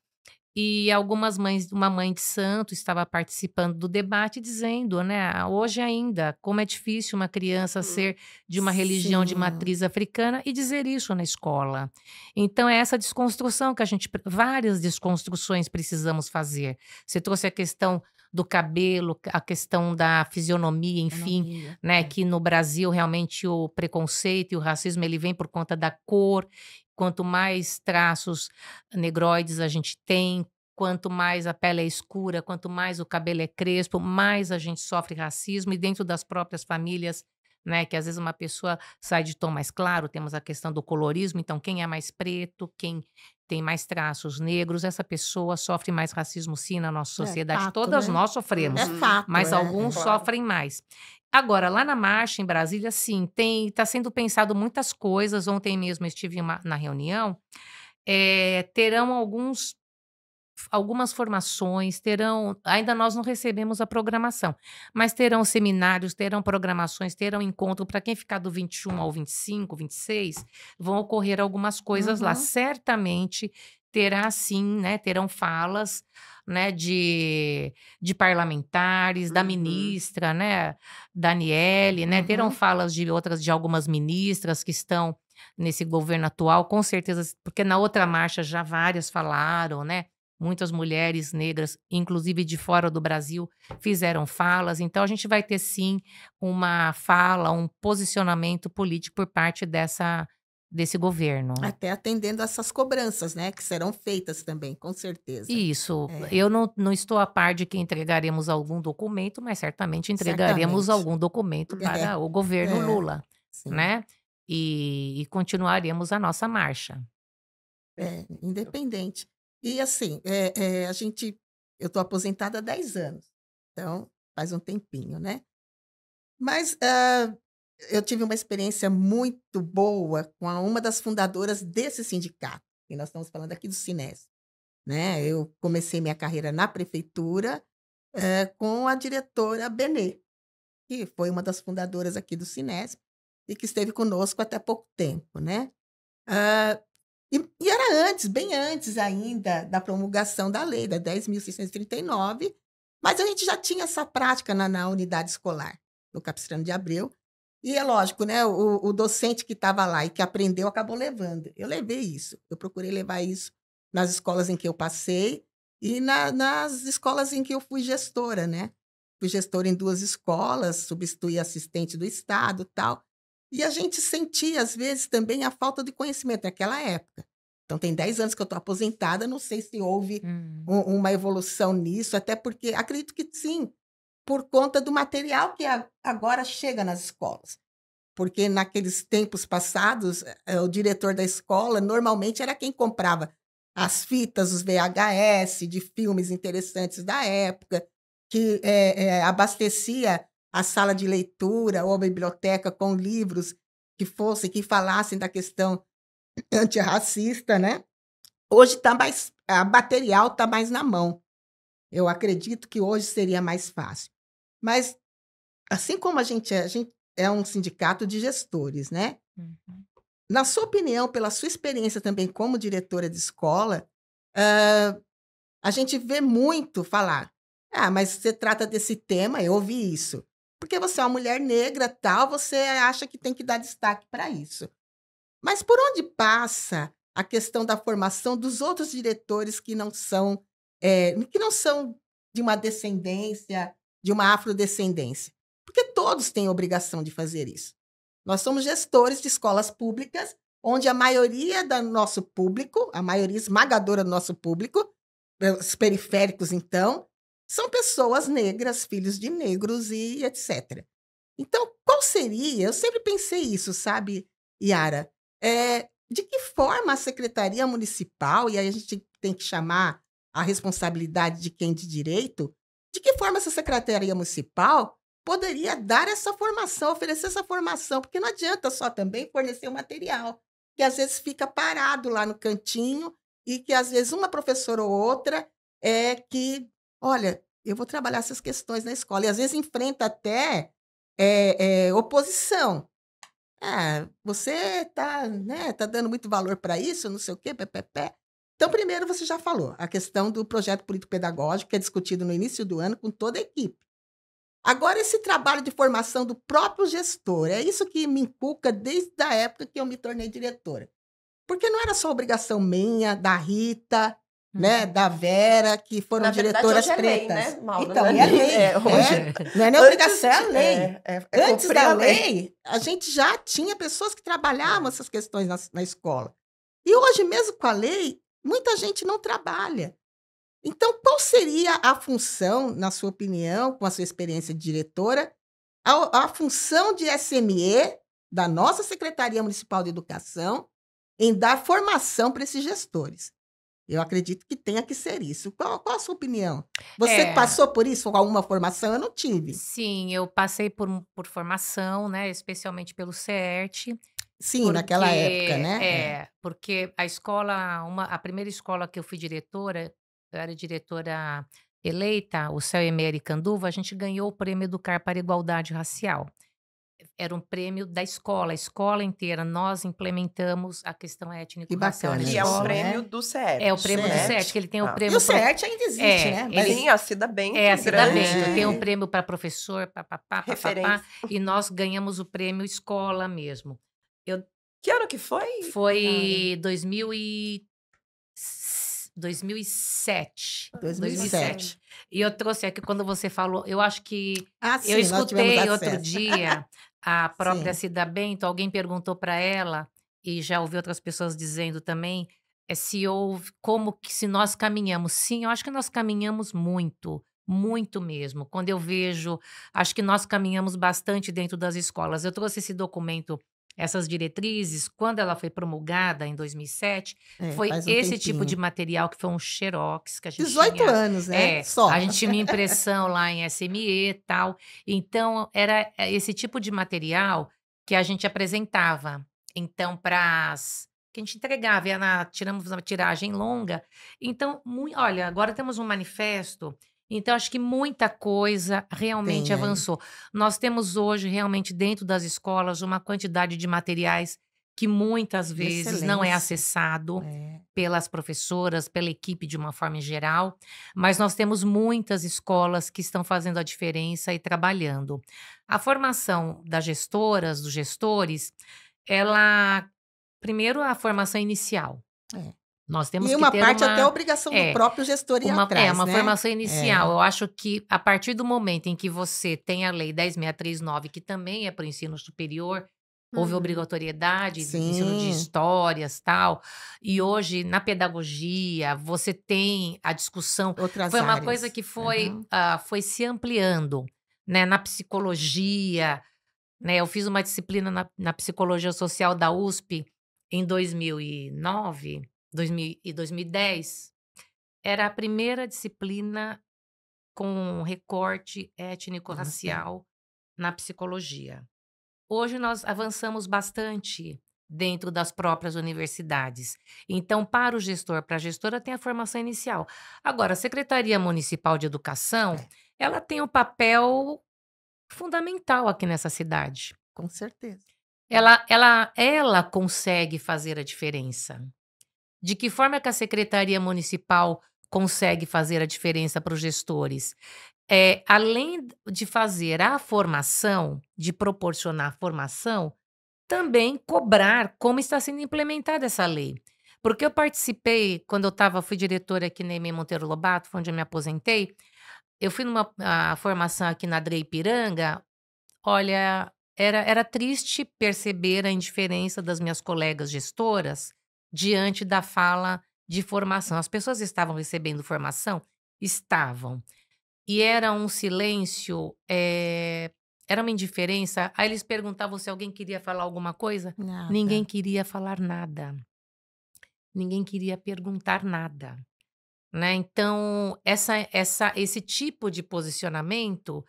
E algumas mães, uma mãe de santo estava participando do debate dizendo, né, hoje ainda, como é difícil uma criança Uhum. ser de uma religião de Sim. matriz africana e dizer isso na escola. Então é essa desconstrução que várias desconstruções precisamos fazer. Você trouxe a questão do cabelo, a questão da fisionomia, enfim, Economia. né, É. que no Brasil realmente o preconceito e o racismo ele vem por conta da cor. Quanto mais traços negroides a gente tem, quanto mais a pele é escura, quanto mais o cabelo é crespo, mais a gente sofre racismo e dentro das próprias famílias, né, que às vezes uma pessoa sai de tom mais claro, temos a questão do colorismo, então quem é mais preto, quem tem mais traços negros, essa pessoa sofre mais racismo sim na nossa É sociedade. fato, Todas né? nós É sofremos, fato, mas alguns Claro. sofrem mais. Agora, lá na marcha em Brasília, sim, está sendo pensado muitas coisas. Ontem mesmo eu estive na reunião. Terão algumas formações, terão. Ainda nós não recebemos a programação, mas terão seminários, terão programações, terão encontro para quem ficar do 21 ao 25, 26, vão ocorrer algumas coisas lá. Uhum. Certamente terá sim, né? Terão falas, né, de parlamentares, da Uhum. ministra, né, Daniele, né? Terão Uhum. falas de algumas ministras que estão nesse governo atual, com certeza, porque na outra marcha já várias falaram, né? Muitas mulheres negras, inclusive de fora do Brasil, fizeram falas. Então, a gente vai ter sim uma fala, um posicionamento político por parte desse governo. Até atendendo essas cobranças, né, que serão feitas também, com certeza. Isso. É, Eu não estou a par de que entregaremos algum documento, mas certamente entregaremos certamente. algum documento É, para o governo é, Lula, sim. né? E continuaremos a nossa marcha. Independente. E assim, eu estou aposentada há 10 anos, então faz um tempinho, né? Mas eu tive uma experiência muito boa com uma das fundadoras desse sindicato, e nós estamos falando aqui do Sines, né? Eu comecei minha carreira na prefeitura com a diretora Benê, que foi uma das fundadoras aqui do Sines e que esteve conosco até pouco tempo, né? Ah, e era antes, bem antes ainda da promulgação da lei, da 10.639, mas a gente já tinha essa prática na unidade escolar, no Capistrano de Abreu. E é lógico, né? O docente que estava lá e que aprendeu acabou levando. Eu levei isso, eu procurei levar isso nas escolas em que eu passei e nas escolas em que eu fui gestora, né? Fui gestora em 2 escolas, substituí assistente do Estado tal. E a gente sentia, às vezes, também a falta de conhecimento naquela época. Então, tem 10 anos que eu estou aposentada, não sei se houve Hum. uma evolução nisso, até porque acredito que sim, por conta do material que agora chega nas escolas. Porque naqueles tempos passados, o diretor da escola normalmente era quem comprava as fitas, os VHS de filmes interessantes da época, que abastecia a sala de leitura ou a biblioteca com livros que falassem da questão antirracista, né? Hoje tá mais, a material está mais na mão. Eu acredito que hoje seria mais fácil. Mas assim como a gente é um sindicato de gestores, né? Uhum. Na sua opinião, pela sua experiência também como diretora de escola, hã, a gente vê muito falar: "Ah, mas você trata desse tema", eu ouvi isso, "porque você é uma mulher negra, tal, você acha que tem que dar destaque para isso". Mas por onde passa a questão da formação dos outros diretores que não são de uma descendência, de uma afrodescendência? Porque todos têm obrigação de fazer isso. Nós somos gestores de escolas públicas, onde a maioria do nosso público, a maioria esmagadora do nosso público, os periféricos então, são pessoas negras, filhos de negros e etc. Então, qual seria, eu sempre pensei isso, sabe, Yara, de que forma a secretaria municipal, e aí a gente tem que chamar a responsabilidade de quem de direito, de que forma essa secretaria municipal poderia dar essa formação, oferecer essa formação, porque não adianta só também fornecer o material, que às vezes fica parado lá no cantinho e que às vezes uma professora ou outra é que, olha, eu vou trabalhar essas questões na escola, e às vezes enfrenta até oposição. "Ah, você tá, né, tá dando muito valor para isso, não sei o quê, pé-pé-pé". Então, primeiro você já falou, a questão do projeto político-pedagógico, que é discutido no início do ano com toda a equipe. Agora esse trabalho de formação do próprio gestor, é isso que me inculca desde a época que eu me tornei diretora. Porque não era só obrigação minha, da Rita, né, Uhum. da Vera, que foram Na verdade, diretoras hoje é lei, pretas. né, Mauro? Então, Não é e é nem lei, hoje não é nem antes obrigação, é de lei. Antes cumprir da a lei. lei, a gente já tinha pessoas que trabalhavam É. essas questões na escola. E hoje, mesmo com a lei, muita gente não trabalha. Então, qual seria a função, na sua opinião, com a sua experiência de diretora, a função de SME da nossa Secretaria Municipal de Educação em dar formação para esses gestores? Eu acredito que tenha que ser isso. Qual a sua opinião? Você É, passou por isso com alguma formação? Eu não tive. sim, eu passei por formação, né, especialmente pelo CERT, Sim, naquela época, porque né? porque a primeira escola que eu fui diretora, eu era diretora eleita, o CELME Aricanduva, a gente ganhou o prêmio Educar para a Igualdade Racial. Era um prêmio da escola, a escola inteira, nós implementamos a questão Que étnico-racial na bacana Que é um isso, escola. prêmio né? do É o CERT, prêmio do né? CERT, Certo. que ele tem o Ah. E o prêmio CERT ainda existe, né? ele Sim, a Cida Bento, a um Cida grande Bento, tem um É. prêmio para professor, papapá, papapá, referência. e nós ganhamos o prêmio escola mesmo. Eu Que ano que foi, Nara? Foi 2007, 2007. 2007. E eu trouxe aqui quando você falou, eu acho que Ah, eu sim, nós tivemos escutei outro acesso. dia a própria Sim. Cida Bento, alguém perguntou para ela, e já ouvi outras pessoas dizendo também, se houve, como que se nós caminhamos. Sim, eu acho que nós caminhamos muito, muito mesmo. Quando eu vejo, acho que nós caminhamos bastante dentro das escolas. Eu trouxe esse documento, essas diretrizes, quando ela foi promulgada em 2007, foi Faz um esse tipo de tempinho. material que foi um xerox que a gente 18 tinha. anos, né? A Só. gente tinha uma impressão lá em SME e tal. Então, era esse tipo de material que a gente apresentava. Então, que a gente entregava, tiramos uma tiragem longa. Então, olha, agora temos um manifesto. Então, acho que muita coisa realmente Tem aí. avançou. Nós temos hoje, realmente, dentro das escolas, uma quantidade de materiais que muitas De vezes não é excelência. acessado É. pelas professoras, pela equipe de uma forma em geral, mas nós temos muitas escolas que estão fazendo a diferença e trabalhando. A formação das gestoras, dos gestores, ela primeiro a formação inicial. É. Nós temos E que uma ter parte até obrigação do é, próprio gestor ir atrás, uma né? formação inicial. É. Eu acho que a partir do momento em que você tem a lei 10.639, que também é para o ensino superior, houve Uhum. obrigatoriedade do ensino de Sim. histórias, tal. E hoje, na pedagogia, você tem a discussão. Outras Foi uma coisa áreas. que foi, Aham. foi se ampliando, né? Na psicologia, né? Eu fiz uma disciplina na psicologia social da USP em 2009, 2000 e 2010. Era a primeira disciplina com recorte Nossa. étnico-racial na psicologia. Hoje nós avançamos bastante dentro das próprias universidades. Então, para o gestor, para a gestora, tem a formação inicial. Agora, a Secretaria Municipal de Educação, É, ela tem um papel fundamental aqui nessa cidade. com certeza. Ela consegue fazer a diferença. De que forma que a Secretaria Municipal consegue fazer a diferença para os gestores? Além de fazer a formação, de proporcionar a formação, também cobrar como está sendo implementada essa lei. Porque eu participei, quando fui diretora aqui na EME Monteiro Lobato, foi onde eu me aposentei, eu fui numa formação aqui na DRE Ipiranga. Olha, era triste perceber a indiferença das minhas colegas gestoras diante da fala de formação. As pessoas estavam recebendo formação? Estavam. E era um silêncio, era uma indiferença. Aí eles perguntavam se alguém queria falar alguma coisa. Ninguém Nada. queria falar nada. Ninguém queria perguntar nada, né? Então, esse tipo de posicionamento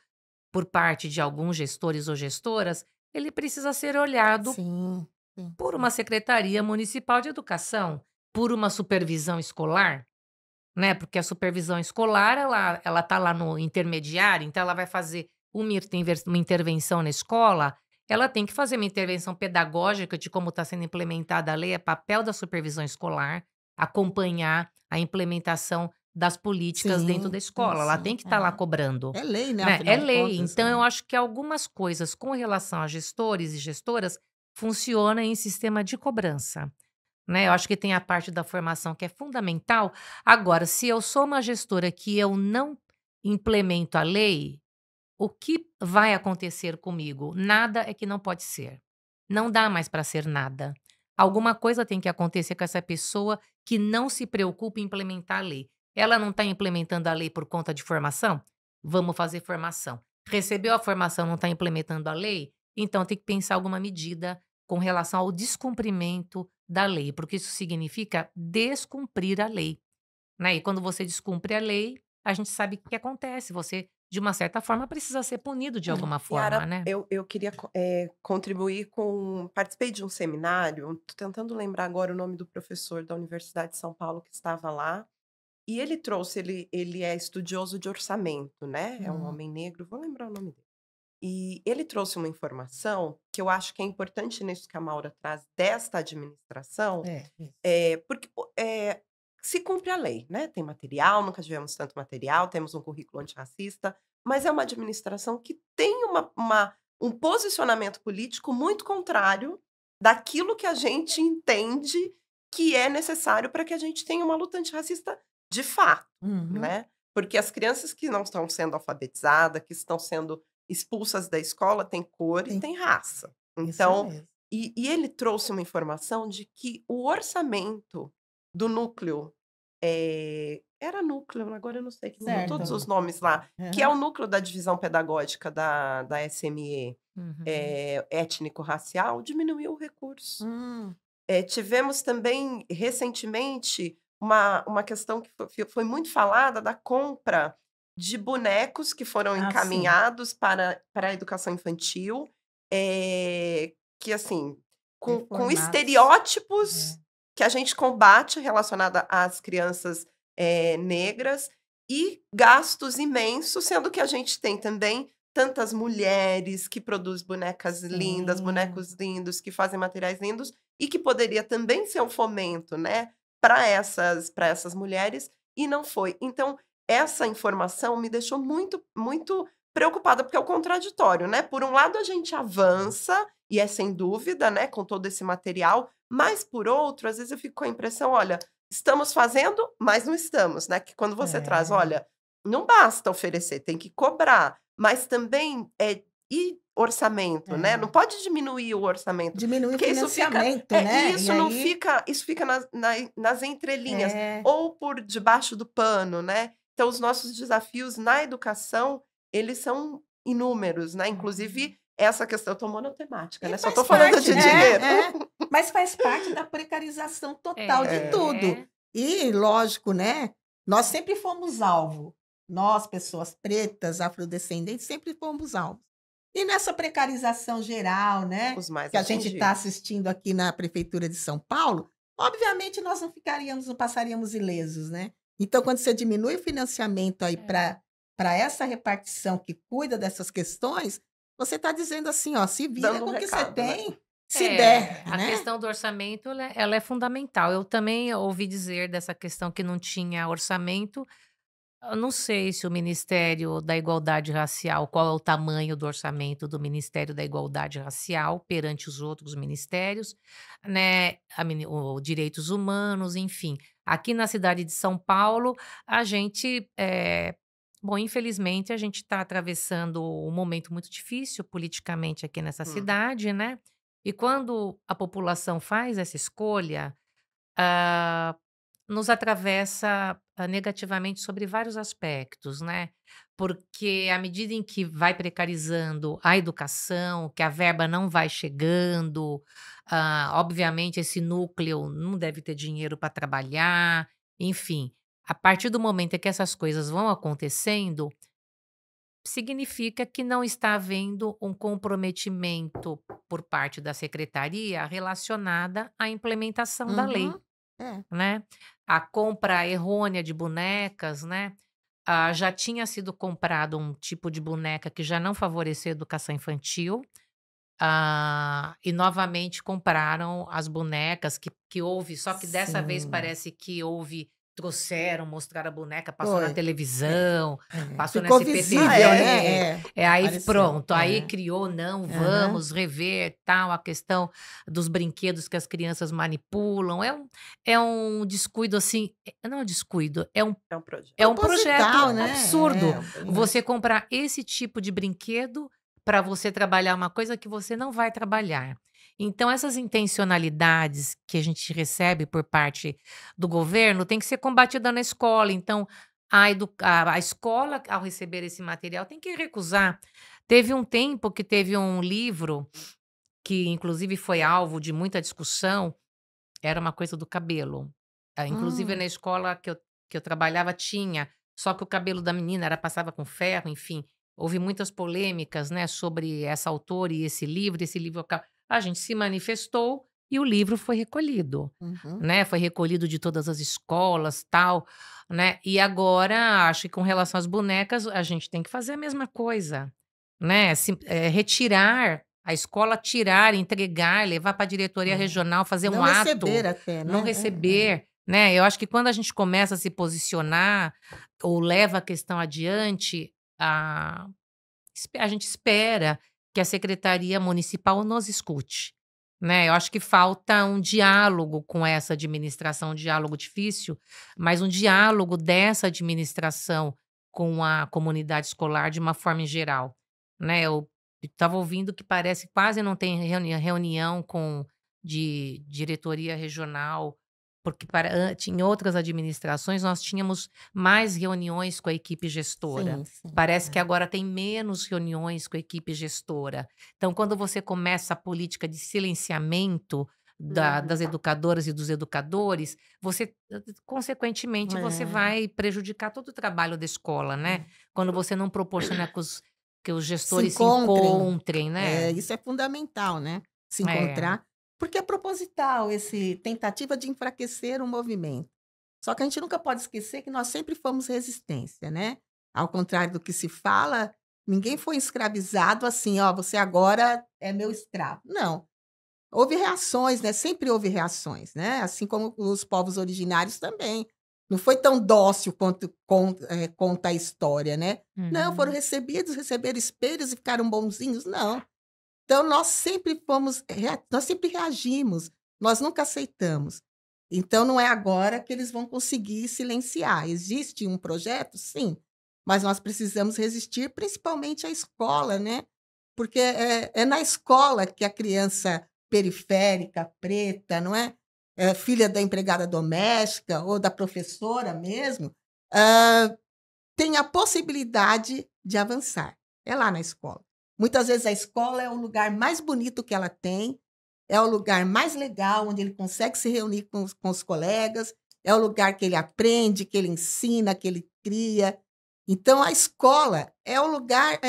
por parte de alguns gestores ou gestoras, ele precisa ser olhado Sim, sim, por sim. uma Secretaria Municipal de Educação, por uma supervisão escolar, né? Porque a supervisão escolar, ela está lá no intermediário, então ela vai fazer uma intervenção na escola, ela tem que fazer uma intervenção pedagógica de como está sendo implementada a lei, é papel da supervisão escolar acompanhar a implementação das políticas dentro da Sim, sim, escola, ela tem sim. que estar lá cobrando. É lei, né? Né, é Afinal de lei. contas. Então eu É. acho que algumas coisas com relação a gestores e gestoras funciona em sistema de cobrança, né. Eu acho que tem a parte da formação que é fundamental. Agora, se eu sou uma gestora que eu não implemento a lei, o que vai acontecer comigo? Nada é que não pode ser. Não dá mais para ser nada. Alguma coisa tem que acontecer com essa pessoa que não se preocupa em implementar a lei. Ela não está implementando a lei por conta de formação? Vamos fazer formação. Recebeu a formação, não está implementando a lei? Então tem que pensar alguma medida com relação ao descumprimento da lei, porque isso significa descumprir a lei, né? E quando você descumpre a lei, a gente sabe o que acontece. Você, de uma certa forma, precisa ser punido de alguma forma, Yara, né? eu queria contribuir com. Participei de um seminário, estou tentando lembrar agora o nome do professor da Universidade de São Paulo que estava lá, e ele trouxe, ele é estudioso de orçamento, né? É um homem negro, vou lembrar o nome dele. E ele trouxe uma informação que eu acho que é importante nisso que a Maura traz desta administração, porque se cumpre a lei, né? Tem material, nunca tivemos tanto material, temos um currículo antirracista, mas é uma administração que tem um posicionamento político muito contrário daquilo que a gente entende que é necessário para que a gente tenha uma luta antirracista de fato, né? Porque as crianças que não estão sendo alfabetizadas, que estão sendo expulsas da escola, têm cor e têm raça. Então, e ele trouxe uma informação de que o orçamento do núcleo, era núcleo, agora eu não sei, que mudou todos os nomes lá, que é o núcleo da divisão pedagógica da SME étnico-racial, diminuiu o recurso. Tivemos também, recentemente, uma questão que foi muito falada da compra de bonecos que foram encaminhados para a educação infantil, que, assim, com estereótipos que a gente combate relacionado às crianças negras e gastos imensos, sendo que a gente tem também tantas mulheres que produzem bonecas lindas, bonecos lindos, que fazem materiais lindos, e que poderia também ser um fomento, né, para essas mulheres, e não foi. Então, essa informação me deixou muito, muito preocupada, porque é o contraditório, né? Por um lado, a gente avança, e é sem dúvida, né, com todo esse material, mas, por outro, às vezes eu fico com a impressão, olha, estamos fazendo, mas não estamos, né? Que quando você traz, olha, não basta oferecer, tem que cobrar, mas também e orçamento, né? Não pode diminuir o orçamento. Diminuir o porque financiamento, né? Isso não fica, isso fica nas entrelinhas, ou por debaixo do pano, né? Então, os nossos desafios na educação, eles são inúmeros, né? Inclusive, essa questão, eu tô monotemática, né? Só tô falando de dinheiro. Mas faz parte da precarização total de tudo. E, lógico, né? Nós sempre fomos alvo. Nós, pessoas pretas, afrodescendentes, sempre fomos alvo. E nessa precarização geral, né? Que a gente está assistindo aqui na Prefeitura de São Paulo, obviamente nós não passaríamos ilesos, né? Então, quando você diminui o financiamento aí para essa repartição que cuida dessas questões, você está dizendo assim, ó, se vira com o que você tem, né? Se der, a né? questão do orçamento, ela é fundamental. Eu também ouvi dizer dessa questão que não tinha orçamento. Eu não sei se o Ministério da Igualdade Racial, qual é o tamanho do orçamento do Ministério da Igualdade Racial perante os outros ministérios, né? O Direitos Humanos, enfim. Aqui na cidade de São Paulo, a gente, bom, infelizmente, a gente está atravessando um momento muito difícil politicamente aqui nessa cidade, né? E quando a população faz essa escolha, nos atravessa negativamente sobre vários aspectos, né? Porque à medida em que vai precarizando a educação, que a verba não vai chegando, obviamente esse núcleo não deve ter dinheiro para trabalhar, enfim. A partir do momento em que essas coisas vão acontecendo, significa que não está havendo um comprometimento por parte da secretaria relacionada à implementação da lei, né? A compra errônea de bonecas, né? Já tinha sido comprado um tipo de boneca que já não favorecia a educação infantil, e novamente compraram as bonecas que houve, só que dessa vez parece que houve, mostraram a boneca, passou na televisão, passou no Ficou SPTV. visível, né? Aí Apareceu. pronto, aí criou, não, vamos rever tal, a questão dos brinquedos que as crianças manipulam. É um descuido assim, não é um descuido, é um É um projeto. projeto Proposital, né? absurdo. É, Você comprar esse tipo de brinquedo para você trabalhar uma coisa que você não vai trabalhar. Então, essas intencionalidades que a gente recebe por parte do governo tem que ser combatida na escola. Então, a escola, ao receber esse material, tem que recusar. Teve um tempo que teve um livro que, inclusive, foi alvo de muita discussão, era uma coisa do cabelo. Inclusive, Hum, na escola que eu trabalhava tinha, só que o cabelo da menina passava com ferro, enfim. Houve muitas polêmicas, né, sobre essa autora e esse livro. Esse livro a gente se manifestou e o livro foi recolhido, uhum. né? Foi recolhido de todas as escolas, tal, né? E agora, acho que com relação às bonecas, a gente tem que fazer a mesma coisa, né? Retirar a escola, tirar, entregar, levar para a diretoria É. regional, fazer Não um receber ato, até, não né? receber, né? Eu acho que quando a gente começa a se posicionar ou leva a questão adiante, a gente espera que a secretaria municipal nos escute, né. Eu acho que falta um diálogo com essa administração, um diálogo difícil, mas um diálogo dessa administração com a comunidade escolar de uma forma em geral, né. Eu estava ouvindo que parece que quase não tem reunião com de diretoria regional, porque em outras administrações nós tínhamos mais reuniões com a equipe gestora. Sim, sim. Parece que agora tem menos reuniões com a equipe gestora. Então, quando você começa a política de silenciamento das Uhum. educadoras e dos educadores, você, consequentemente, você É, vai prejudicar todo o trabalho da escola, né? é. Quando você não proporciona que os Se gestores se encontrem. encontrem, né? Isso é fundamental, né? Se É. encontrar, porque é proposital esse tentativa de enfraquecer o movimento. Só que a gente nunca pode esquecer que nós sempre fomos resistência, né? Ao contrário do que se fala, ninguém foi escravizado assim: "Ó, você agora é meu escravo". Não, houve reações, né, sempre houve reações, né, assim como os povos originários também. Não foi tão dócil quanto conta a história, né. Não, foram Uhum. recebidos, receberam espelhos e ficaram bonzinhos, não. Então nós sempre reagimos, nós nunca aceitamos. Então não é agora que eles vão conseguir silenciar. Existe um projeto? Sim, mas nós precisamos resistir, principalmente a escola, né, porque é na escola que a criança periférica, preta, não é, filha da empregada doméstica ou da professora mesmo, hã tem a possibilidade de avançar. É lá na escola. Muitas vezes a escola é o lugar mais bonito que ela tem, é o lugar mais legal, onde ele consegue se reunir com os colegas, é o lugar que ele aprende, que ele ensina, que ele cria. Então a escola é o lugar,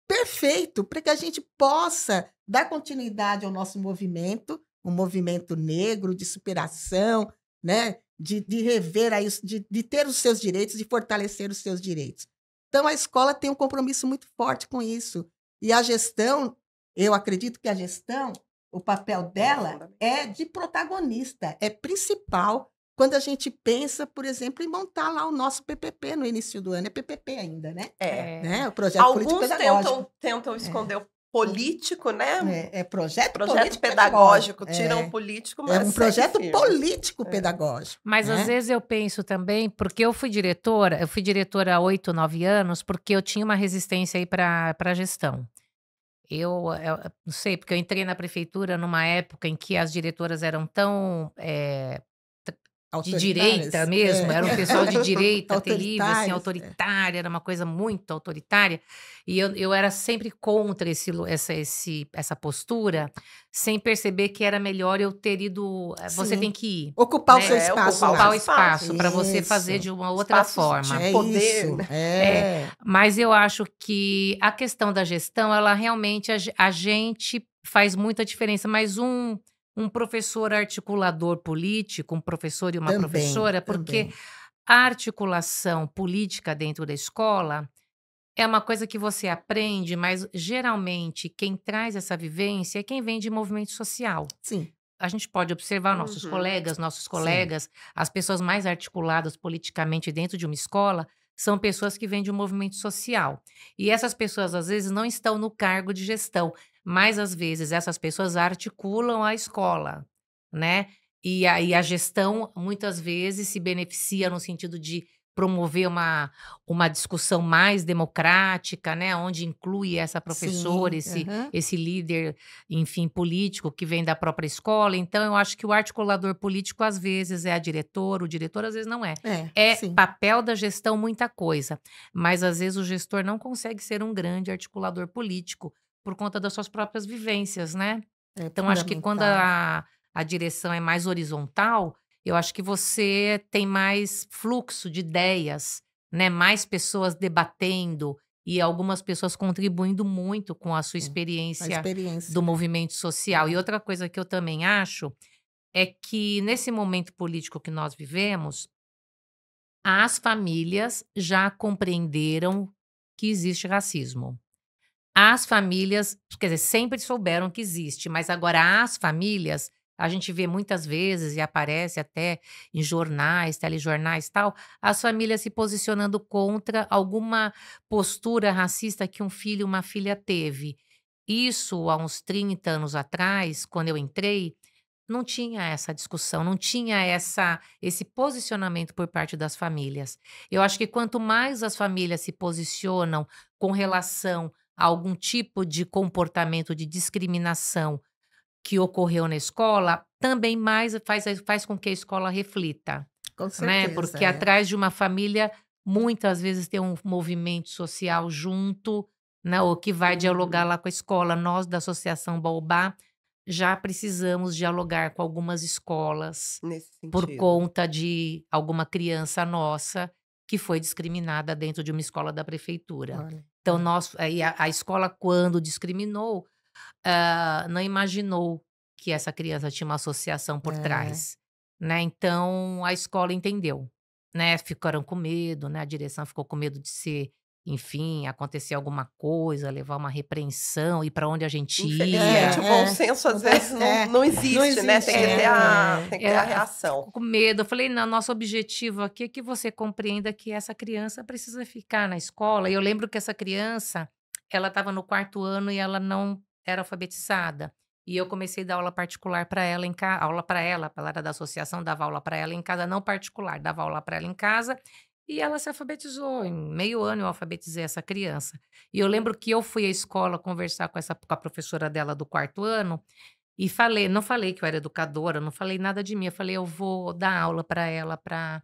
perfeito para que a gente possa dar continuidade ao nosso movimento, um movimento negro de superação, né, de rever aí de ter os seus direitos, de fortalecer os seus direitos. Então a escola tem um compromisso muito forte com isso. E a gestão, eu acredito que a gestão, o papel É dela fundamental. é de protagonista, é principal quando a gente pensa, por exemplo, em montar lá o nosso PPP no início do ano. É PPP ainda, né? É. É. Né, o projeto político Alguns pedagógico. tentam É, esconder o político, né, projeto projeto político pedagógico. pedagógico, tiram o político, É mas um segue projeto firme. político É. pedagógico, Mas às né. vezes eu penso também, porque eu fui diretora há 8, 9 anos, porque eu tinha uma resistência aí para gestão. Eu não sei, porque eu entrei na prefeitura numa época em que as diretoras eram tão, de direita Autoritárias? mesmo, era um pessoal de direita terrível, assim, Autoritárias, autoritária, era uma coisa muito autoritária, e eu era sempre contra essa postura, sem perceber que era melhor eu ter ido você tem Sim. que ir, Ocupar o seu né, espaço Ocupar o ocupar lá. o seu espaço. espaço para você fazer Isso. de uma outra Espaços de forma. É poder, isso. né. É, É. mas eu acho que a questão da gestão, ela realmente a gente faz muita diferença, mas um professor articulador político, um professor e uma Também, professora, porque também. a articulação política dentro da escola é uma coisa que você aprende, mas geralmente quem traz essa vivência é quem vem de movimento social. Sim, A gente pode observar Uhum. nossos sim. colegas, as pessoas mais articuladas politicamente dentro de uma escola, são pessoas que vêm de um movimento social. E essas pessoas, às vezes, não estão no cargo de gestão, mas às vezes essas pessoas articulam a escola, né? E aí a gestão muitas vezes se beneficia no sentido de promover uma discussão mais democrática, né, onde inclui essa professora, Sim, aham. esse líder, enfim, político que vem da própria escola. Então, eu acho que o articulador político, às vezes, é a diretora, o diretor, às vezes, não é. É, É sim. papel da gestão muita coisa, mas, às vezes, o gestor não consegue ser um grande articulador político por conta das suas próprias vivências, né? É Então, acho que quando fundamental. a direção é mais horizontal, eu acho que você tem mais fluxo de ideias, né? Mais pessoas debatendo e algumas pessoas contribuindo muito com a sua Sim, a experiência experiência, do né. movimento social. E É. outra coisa que eu também acho é que nesse momento político que nós vivemos, as famílias já compreenderam que existe racismo. As famílias, quer dizer, sempre souberam que existe, mas agora as famílias, a gente vê muitas vezes e aparece até em jornais, telejornais, tal, as famílias se posicionando contra alguma postura racista que um filho, uma filha teve. Isso há uns 30 anos atrás, quando eu entrei, não tinha essa discussão, não tinha esse posicionamento por parte das famílias. Eu acho que quanto mais as famílias se posicionam com relação a algum tipo de comportamento de discriminação que ocorreu na escola, também mais faz com que a escola reflita, Com né? certeza, Porque é. atrás de uma família, muitas vezes tem um movimento social junto, né? Ou que vai dialogar Uhum. lá com a escola. Nós, da Associação Baobá, já precisamos dialogar com algumas escolas Nesse por sentido. conta de alguma criança nossa que foi discriminada dentro de uma escola da prefeitura. Olha, Então, é. aí a escola, quando discriminou, não imaginou que essa criança tinha uma associação por É. trás, né. Então a escola entendeu, né, ficaram com medo, né, a direção ficou com medo de ser, enfim, acontecer alguma coisa, levar uma repreensão, ir para onde a gente Infelizmente, ia. o bom É, é. senso O às bom vezes é, não não existe, né, existe, né. É. tem que ter a reação. Ficou com medo, eu falei: "Não, nosso objetivo aqui é que você compreenda que essa criança precisa ficar na escola", e eu lembro que essa criança, ela estava no 4º ano e ela não era alfabetizada, e eu comecei a dar aula particular para ela aula para ela era da associação, dava aula para ela em casa, não particular, dava aula para ela em casa, e ela se alfabetizou, em meio ano eu alfabetizei essa criança. E eu lembro que eu fui à escola conversar com a professora dela do 4º ano, e não falei que eu era educadora, não falei nada de mim, eu falei: "Eu vou dar aula para ela para,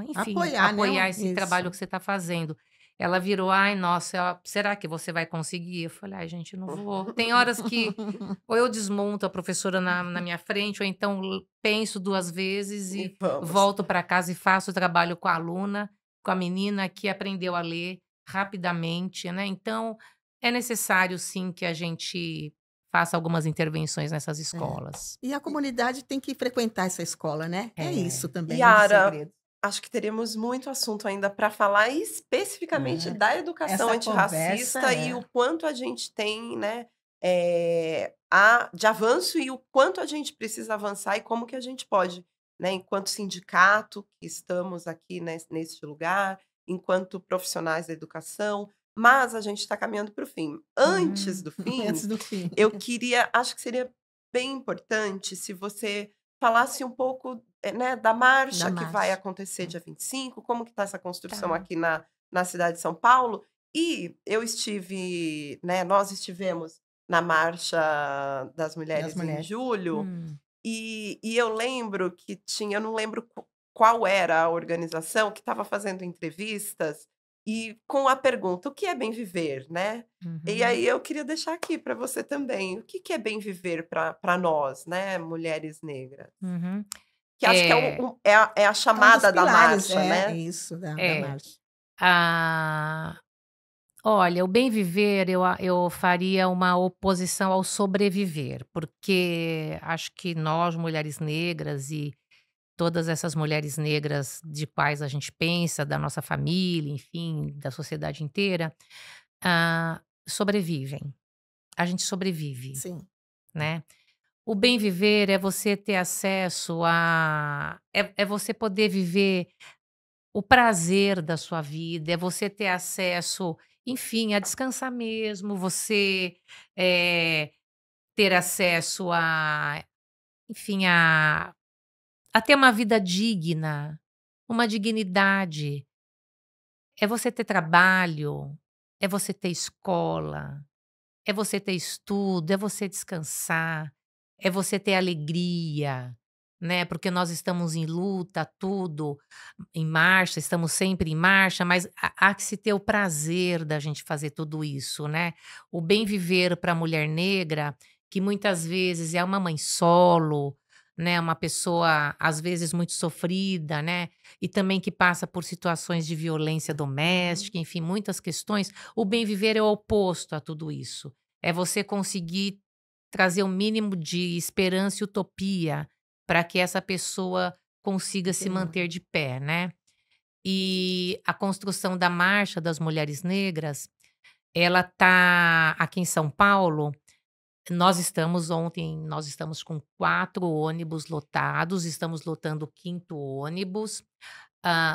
enfim, Apoiar, né, apoiar esse trabalho isso. que você está fazendo". Ela virou: "Ai, nossa, será que você vai conseguir?" Eu falei: "Ai, gente, eu não vou". Tem horas que ou eu desmonto a professora na minha frente, ou então penso 2 vezes E e vamos. volto para casa e faço o trabalho com a aluna, com a menina que aprendeu a ler rapidamente, né. Então, é necessário sim que a gente faça algumas intervenções nessas É. escolas. E a comunidade tem que frequentar essa escola, né. É isso É. também, um dos Yara, segredos. acho que teríamos muito assunto ainda para falar especificamente É. da educação Essa conversa antirracista e o é quanto a gente tem, né, de avanço e o quanto a gente precisa avançar e como que a gente pode, né, enquanto sindicato que estamos aqui neste lugar, enquanto profissionais da educação, mas a gente está caminhando para o fim. Antes Uhum. do fim, antes do fim. eu queria acho que seria bem importante se você falasse um pouco, né, da Da marcha que vai marcha. acontecer É. dia 25, como que está essa construção Tá. aqui na cidade de São Paulo. E eu estive, né, nós estivemos na Marcha das Das Mulheres em mulheres. julho, Hum. e eu lembro que tinha eu não lembro qual era a organização que estava fazendo entrevistas, e com a pergunta: "O que é bem viver?", né. E Uhum. aí eu queria deixar aqui para você também, o que que é bem viver para nós, né, mulheres negras? Uhum. Que acho que é É, é a É um dos chamada da pilares, marcha, é né. isso, da é. marcha. Ah, olha, o bem viver eu faria uma oposição ao sobreviver, porque acho que nós, mulheres negras e todas essas mulheres negras de quais a gente pensa, da nossa família, enfim, da sociedade inteira, sobrevivem. A gente sobrevive, Sim. né. O bem viver é você ter acesso é você poder viver o prazer da sua vida, é você ter acesso, enfim, a descansar mesmo, você, eh, ter acesso enfim, a ter uma vida digna, uma dignidade. É você ter trabalho, é você ter escola, é você ter estudo, é você descansar, é você ter alegria, né? Porque nós estamos em luta, tudo em marcha, estamos sempre em marcha, mas há que se ter o prazer da gente fazer tudo isso, né? O bem viver para a mulher negra, que muitas vezes é uma mãe solo, né? Uma pessoa às vezes muito sofrida, né? E também que passa por situações de violência Uhum. doméstica, enfim, muitas questões. O bem viver é o oposto a tudo isso. É você conseguir trazer o mínimo de esperança e utopia para que essa pessoa consiga se manter Entendo. de pé, né. E a construção da Marcha das Mulheres Negras, ela tá aqui em São Paulo, nós estamos com 4 ônibus lotados, estamos lotando o 5º ônibus.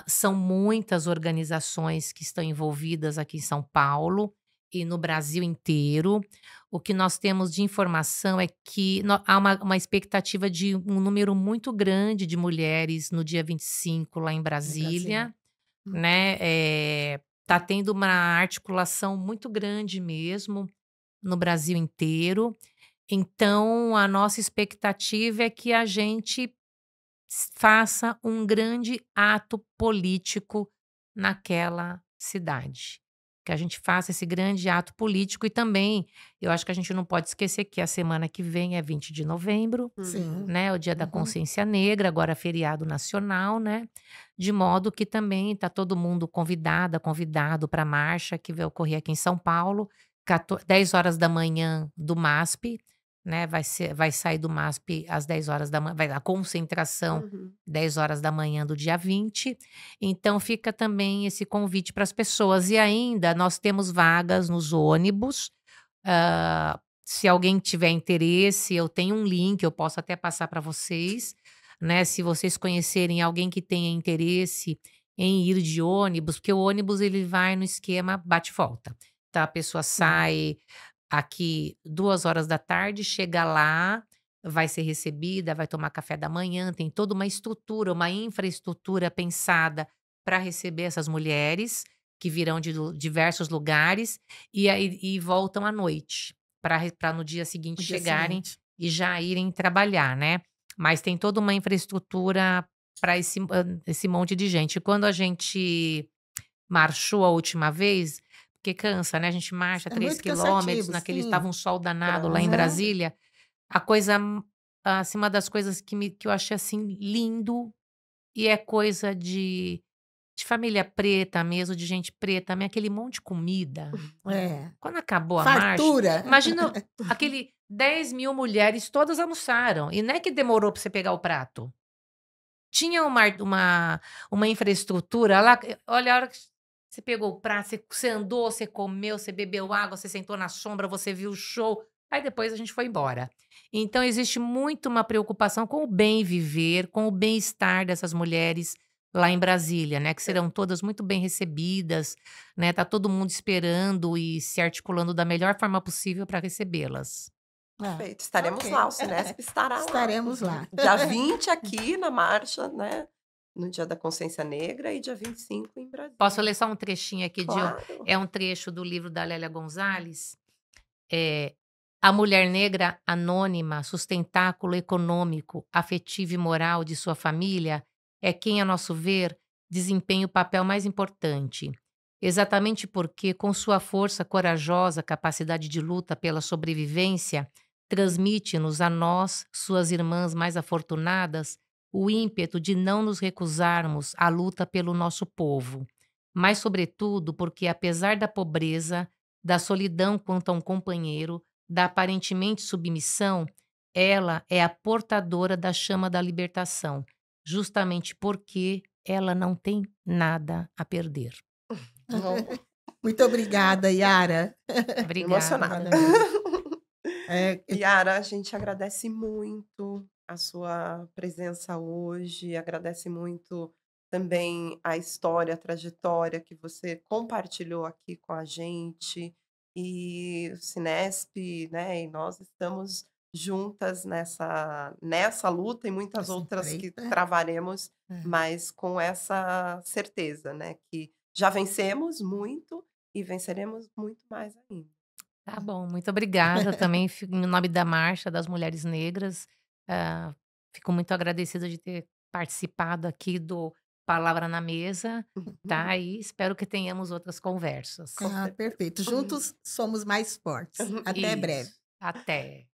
São muitas organizações que estão envolvidas aqui em São Paulo e no Brasil inteiro. O que nós temos de informação é que há uma expectativa de um número muito grande de mulheres no dia 25 lá em Em Brasília. Brasília, Hum. né? Tá tendo uma articulação muito grande mesmo no Brasil inteiro. Então, a nossa expectativa é que a gente faça um grande ato político naquela cidade. Que a gente faça esse grande ato político e também, eu acho que a gente não pode esquecer que a semana que vem é 20 de novembro, Sim. Uhum. né, o Dia da Uhum. Consciência Negra, agora feriado nacional, né, de modo que também está todo mundo convidado para a marcha que vai ocorrer aqui em São Paulo, 10 horas da manhã do MASP, né, vai sair do MASP às 10 horas da manhã, vai a concentração Uhum. 10 horas da manhã do dia 20. Então fica também esse convite para as pessoas. E ainda nós temos vagas nos ônibus, se alguém tiver interesse, eu tenho um link, eu posso até passar para vocês, né, se vocês conhecerem alguém que tenha interesse em ir de ônibus, porque o ônibus ele vai no esquema bate e volta. Então a pessoa Sim. sai aqui 2 horas da tarde, chega lá, vai ser recebida, vai tomar café da manhã, tem toda uma estrutura, uma infraestrutura pensada para receber essas mulheres que virão de diversos lugares e aí e voltam à noite para no dia seguinte O dia chegarem seguinte. e já irem trabalhar, né. Mas tem toda uma infraestrutura para esse monte de gente. Quando a gente marchou a última vez, porque cansa, né, a gente marcha É 3 muito quilômetros, cansativo, estava sim. um sol danado lá em Aham. Nossa. Brasília, a coisa, assim, uma das coisas que eu achei, assim, lindo, e é coisa de família preta mesmo, de gente preta, aquele monte de comida. É. Quando acabou a marcha, Fartura. imagina aquele 10.000 mulheres todas almoçaram, e não é que demorou para você pegar o prato. Tinha uma infraestrutura lá, olha, a hora que você pegou o prato, você andou, você comeu, você bebeu água, você sentou na sombra, você viu o show, aí depois a gente foi embora. Então existe muito uma preocupação com o bem viver, com o bem-estar dessas mulheres lá em Brasília, né, que serão todas muito bem recebidas, né, tá todo mundo esperando e se articulando da melhor forma possível para recebê-las. Ah, Perfeito, estaremos ok. lá, o Cinesp estará lá. Estaremos lá. Dia 20 aqui na marcha, né, no Dia da Consciência Negra e dia 25 em Posso Brasília. ler só um trechinho aqui Claro. é um trecho do livro da Lélia Gonzalez, é "A mulher negra anônima, sustentáculo econômico, afetivo e moral de sua família, é quem, a nosso ver, desempenha o papel mais importante. Exatamente porque, com sua força corajosa, capacidade de luta pela sobrevivência, transmite-nos a nós, suas irmãs mais afortunadas, o ímpeto de não nos recusarmos à luta pelo nosso povo. Mas, sobretudo, porque, apesar da pobreza, da solidão quanto a um companheiro, da aparentemente submissão, ela é a portadora da chama da libertação, justamente porque ela não tem nada a perder." Oh, Muito obrigada, Yara. Obrigada. emocionada. Obrigada mesmo. É, Yara, a gente agradece muito a sua presença hoje, agradece muito também a história, a trajetória que você compartilhou aqui com a gente. E o Cinesp, né, e nós estamos juntas nessa luta e muitas Essa outras que empreita. travaremos, É. mas com essa certeza, né, que já vencemos muito e venceremos muito mais ainda. Tá bom, muito obrigada também em nome da Marcha das Mulheres Negras, fico muito agradecida de ter participado aqui do Palavra na Mesa, tá, e espero que tenhamos outras conversas. Com certeza. Perfeito. Juntos somos mais fortes. Até breve. Isso, até.